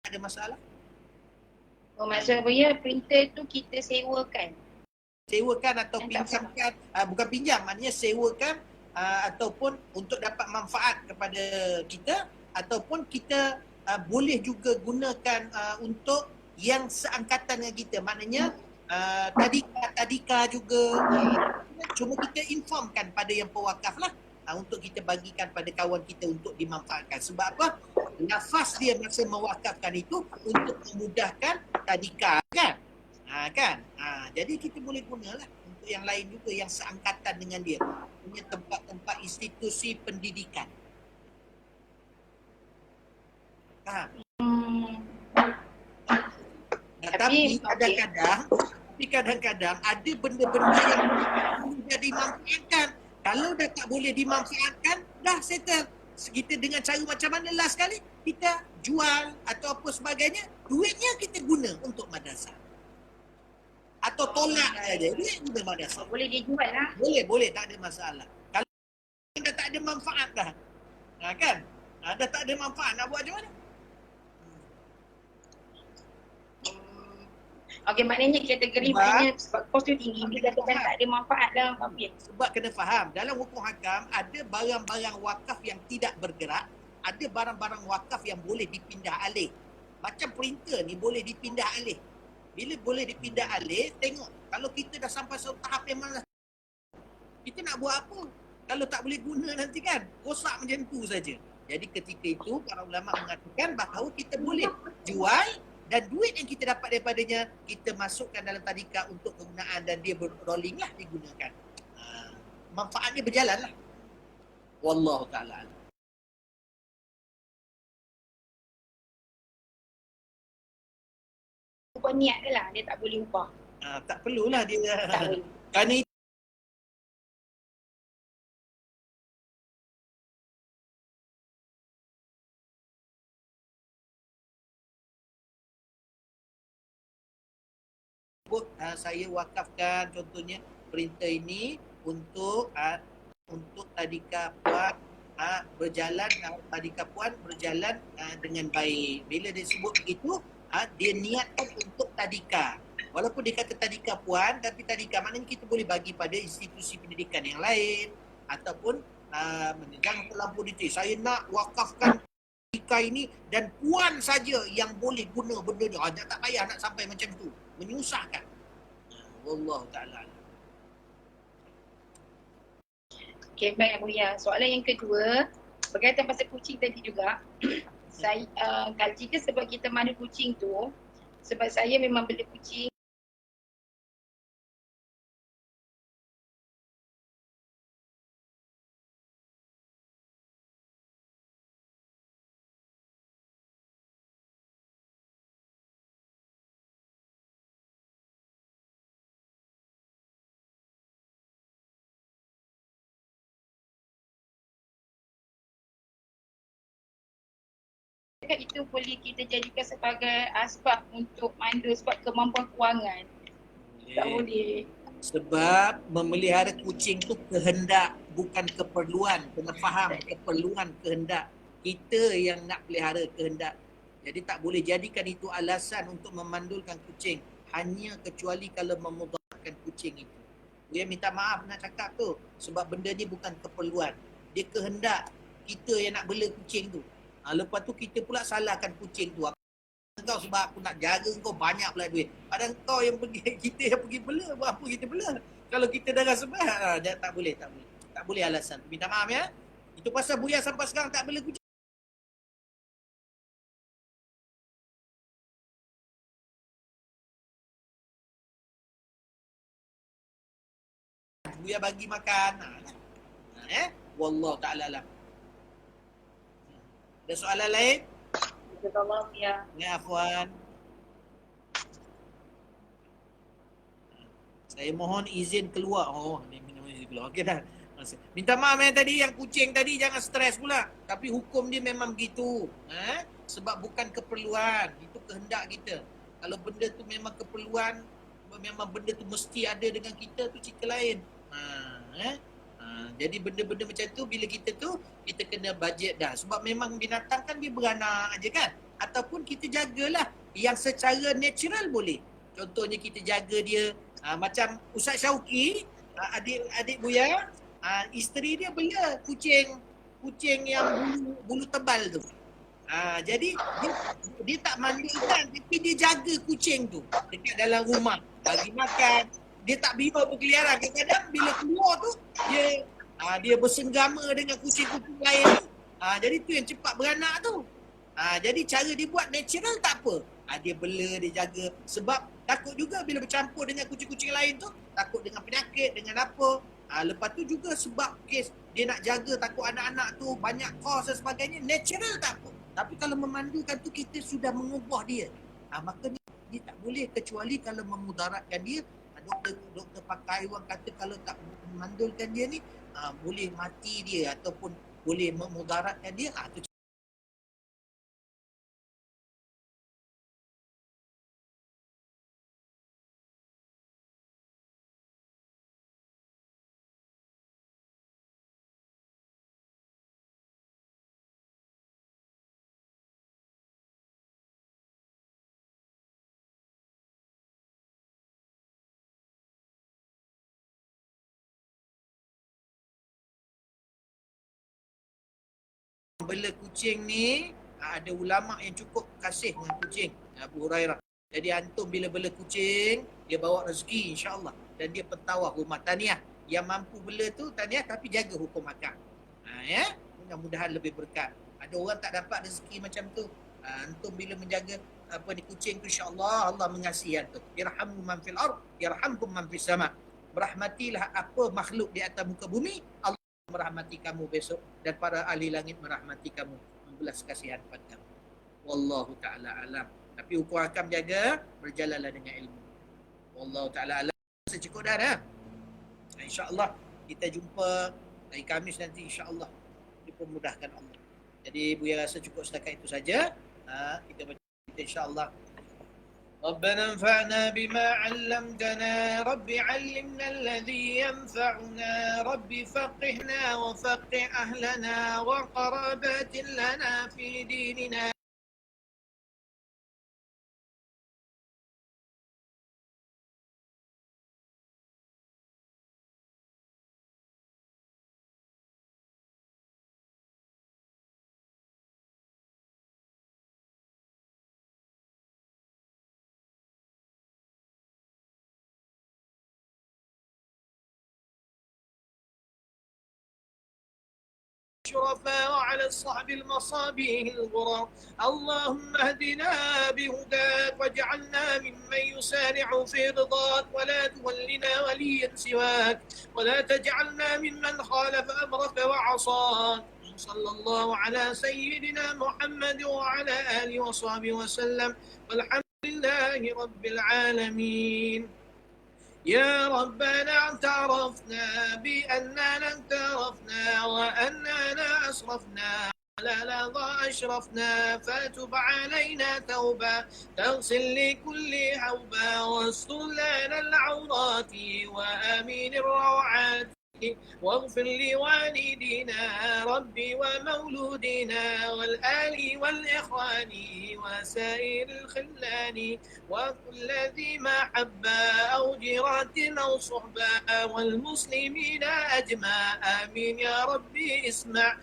ada masalah. Maksud Buya printer tu kita sewakan. Sewakan atau pinjamkan, bukan pinjam, maknanya sewakan ataupun untuk dapat manfaat kepada kita, ataupun kita boleh juga gunakan untuk yang seangkatan dengan kita, maknanya tadika juga. Cuma kita informkan pada yang pewakaf lah, untuk kita bagikan pada kawan kita untuk dimanfaatkan. Sebab apa? Nafas dia masa mewakafkan itu untuk memudahkan tadika kan? Jadi kita boleh gunalah untuk yang lain juga yang seangkatan dengan dia, punya tempat-tempat institusi pendidikan. Tapi kadang-kadang ada benda-benda yang boleh dimanfaatkan. Kalau dah tak boleh dimanfaatkan, dah settle. Kita dengan cara macam mana last kali, kita jual atau apa sebagainya, duitnya kita guna untuk madrasah. Atau tolak saja, duit guna madrasah. Boleh dijual lah. Boleh, tak ada masalah. Kalau dah tak ada manfaat dah, kan? Dah tak ada manfaat, nak buat macam mana? Okey, maknanya kategori maknanya sebab kos tu tinggi, dia katakan tak ada manfaat dalam papir. Sebab kena faham, dalam hukum hakam ada barang-barang wakaf yang tidak bergerak, ada barang-barang wakaf yang boleh dipindah alih. Macam printer ni boleh dipindah alih. Bila boleh dipindah alih, tengok kalau kita dah sampai satu tahap yang mana kita nak buat apa? Kalau tak boleh guna nanti kan, rosak macam tu saja. Jadi ketika itu para ulama mengatakan bahawa kita boleh jual dan duit yang kita dapat daripadanya kita masukkan dalam tadika untuk kegunaan dan dia berrolling lah digunakan. Manfaatnya berjalan lah. Wallahu ta'ala. Ubah niat dia lah, dia tak boleh ubah. Tak perlulah dia. Tak boleh. Kerana saya wakafkan contohnya printer ini untuk tadika puan berjalan, tadika puan berjalan dengan baik. Bila dia sebut begitu, dia niatkan untuk tadika. Walaupun dia kata tadika puan, tapi tadika maknanya kita boleh bagi pada institusi pendidikan yang lain ataupun jangan terlampau detail. Saya nak wakafkan tadika ini dan puan saja yang boleh guna benda ni. Tak payah nak sampai macam tu. Menyusahkan. Wallahu ta'ala. Okay, baik Buya. Soalan yang kedua, berkaitan pasal kucing tadi juga. Saya, jika sebab kita mandu kucing tu, sebab saya memang bela kucing. Itu boleh kita jadikan sebagai asbab untuk mandu sebab kemampuan kewangan. Tak boleh. Sebab memelihara kucing tu kehendak, bukan keperluan. Kena faham keperluan, kehendak. Kita yang nak pelihara kehendak. Jadi tak boleh jadikan itu alasan untuk memandulkan kucing. Hanya kecuali kalau memudaratkan kucing itu. Dia minta maaf nak cakap tu. Sebab benda ni bukan keperluan. Dia kehendak. Kita yang nak bela kucing tu. Lepas tu kita pula salahkan kucing tu. Kau sebab aku nak jaga kau banyak pula duit. Padahal kau yang pergi, kita yang pergi bela. Buat apa kita bela? Kalau kita dah rasa baik, tak boleh. Tak boleh alasan. Minta maaf ya. Itu pasal Buya sampai sekarang tak bela kucing. Buya bagi makan. Wallahu ta'ala alam. Ada soalan lain? Jazakallah ya. Ya, Afwan. Saya mohon izin keluar. Ni minum izin keluar. Okey dah. Minta maaf tadi yang kucing tadi jangan stres pula. Tapi hukum dia memang begitu. Sebab bukan keperluan. Itu kehendak kita. Kalau benda tu memang keperluan, memang benda tu mesti ada dengan kita, tu cerita lain. Jadi benda-benda macam tu bila kita kena bajet dah. Sebab memang binatang kan dia beranak aje kan. Ataupun kita jagalah yang secara natural boleh. Contohnya kita jaga dia macam Ustaz Syauqi, adik Buya, isteri dia bela kucing yang bulu tebal tu. Jadi dia tak mandikan tapi dia jaga kucing tu dekat dalam rumah, bagi makan. Dia tak biar berkeliaran. Kadang-kadang bila keluar tu dia bersenggama dengan kucing-kucing lain tu. Jadi tu yang cepat beranak tu. Jadi cara dia buat natural tak apa. Dia bela, dia jaga. Sebab takut juga bila bercampur dengan kucing-kucing lain tu, takut dengan penyakit, dengan apa. Lepas tu juga sebab kes dia nak jaga, takut anak-anak tu banyak kos dan sebagainya, natural tak apa. Tapi kalau memandukan tu kita sudah mengubah dia. Maka dia tak boleh kecuali kalau memudaratkan dia. Doktor pakai haiwan kata kalau tak memandulkan dia ni, boleh mati dia ataupun boleh memudaratkan dia. Tu bela kucing ni, ada ulama yang cukup kasih dengan kucing, Abu Hurairah. Jadi antum bila bela kucing, dia bawa rezeki insya-Allah dan dia pentawah rumah. Tahniah yang mampu bela tu, tahniah, tapi jaga hukum akal. Ya, mudah-mudahan lebih berkat. Ada orang tak dapat rezeki macam tu. Antum bila menjaga kucing tu, insya-Allah Allah mengasihi antum. Irhamu man fil ard yarhamkum man fis sama. Berahmatilah apa makhluk di atas muka bumi, Allah merahmati kamu besok, dan para ahli langit merahmati kamu, membelas kasihan pada kamu. Wallahu ta'ala alam. Tapi hukum hakam jaga, berjalanlah dengan ilmu. Wallahu ta'ala alam. Secukup dah. InsyaAllah kita jumpa hari Khamis nanti, insyaAllah dipermudahkan Allah. Jadi Buya rasa cukup setakat itu saja. Kita baca insyaAllah. ربنا انفعنا بما علمتنا رب علمنا الذي ينفعنا رب فقهنا وفقه أهلنا وقرابات لنا في ديننا الشرفاء وعلى الصحب المصابيح الغرر. اللهم اهدنا بهداك واجعلنا ممن يسارع في رضاك، ولا تولنا وليا سواك، ولا تجعلنا ممن خالف أمرك وعصاك. صلى الله على سيدنا محمد وعلى آله وصحبه وسلم، والحمد لله رب العالمين. يا ربنا اعترفنا بأننا اعترفنا وأننا أسرفنا على لظى أشرفنا، فتب علينا توبة تغسل لكل حوبة، واستر لنا العورات وآمين الروعات، واغفر لوالدينا ربي ومولودينا والآل والإخوان وسائر الخلان، وكل ذي محبة أو جيرة أو صحبة والمسلمين أجمع. آمين يا ربي اسمع.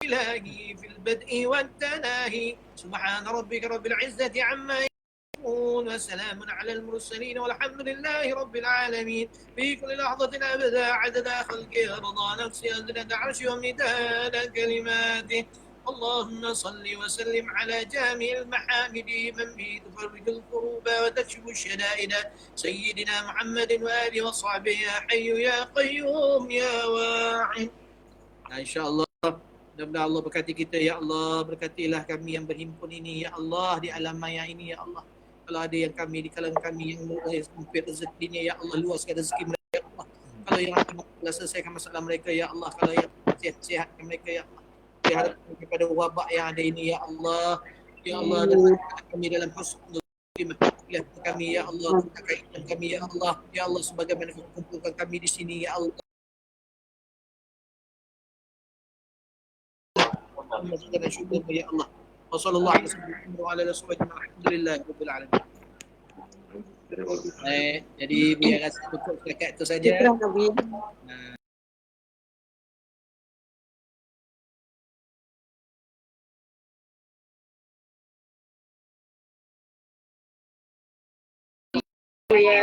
إلهي في البدء والتناهي، سبحان ربك رب العزة عما يصفون، وسلام على المرسلين، والحمد لله رب العالمين. في كل لحظة أبدا عدد خلقه، رضا نفسي، أزلة عرشي، ومداد كلماته. اللهم صل وسلم على جامع المحامد من به تفرج الكروب وتكشف الشدائد، سيدنا محمد وآله وصحبه. يا حي يا قيوم يا واحد. إن شاء الله mudah-mudahan Allah berkati kita, ya Allah. Berkatilah kami yang berhimpun ini, ya Allah, di alam maya ini, ya Allah. Kalau ada yang kami di kalangan kami yang sempit rezekinya, ya Allah, luaskan rezeki mereka, ya Allah. Kalau yang Allah selesaikan masalah mereka, ya Allah. Kalau yang sihat-sihatkan mereka, ya Allah. Dihadapkan kepada wabak yang ada ini, ya Allah. Ya Allah, dan kami dalam husnul khotimah kami, ya Allah. Kaitan kami, ya Allah. Ya Allah, sebagaimana kumpulkan kami di sini, ya Allah. dan syukur ya Allah. Wassallallahu alaihi wasallam wa ala alihi alhamdulillah rabbil alamin. Jadi biar rasa cukup setakat itu saja. Ya.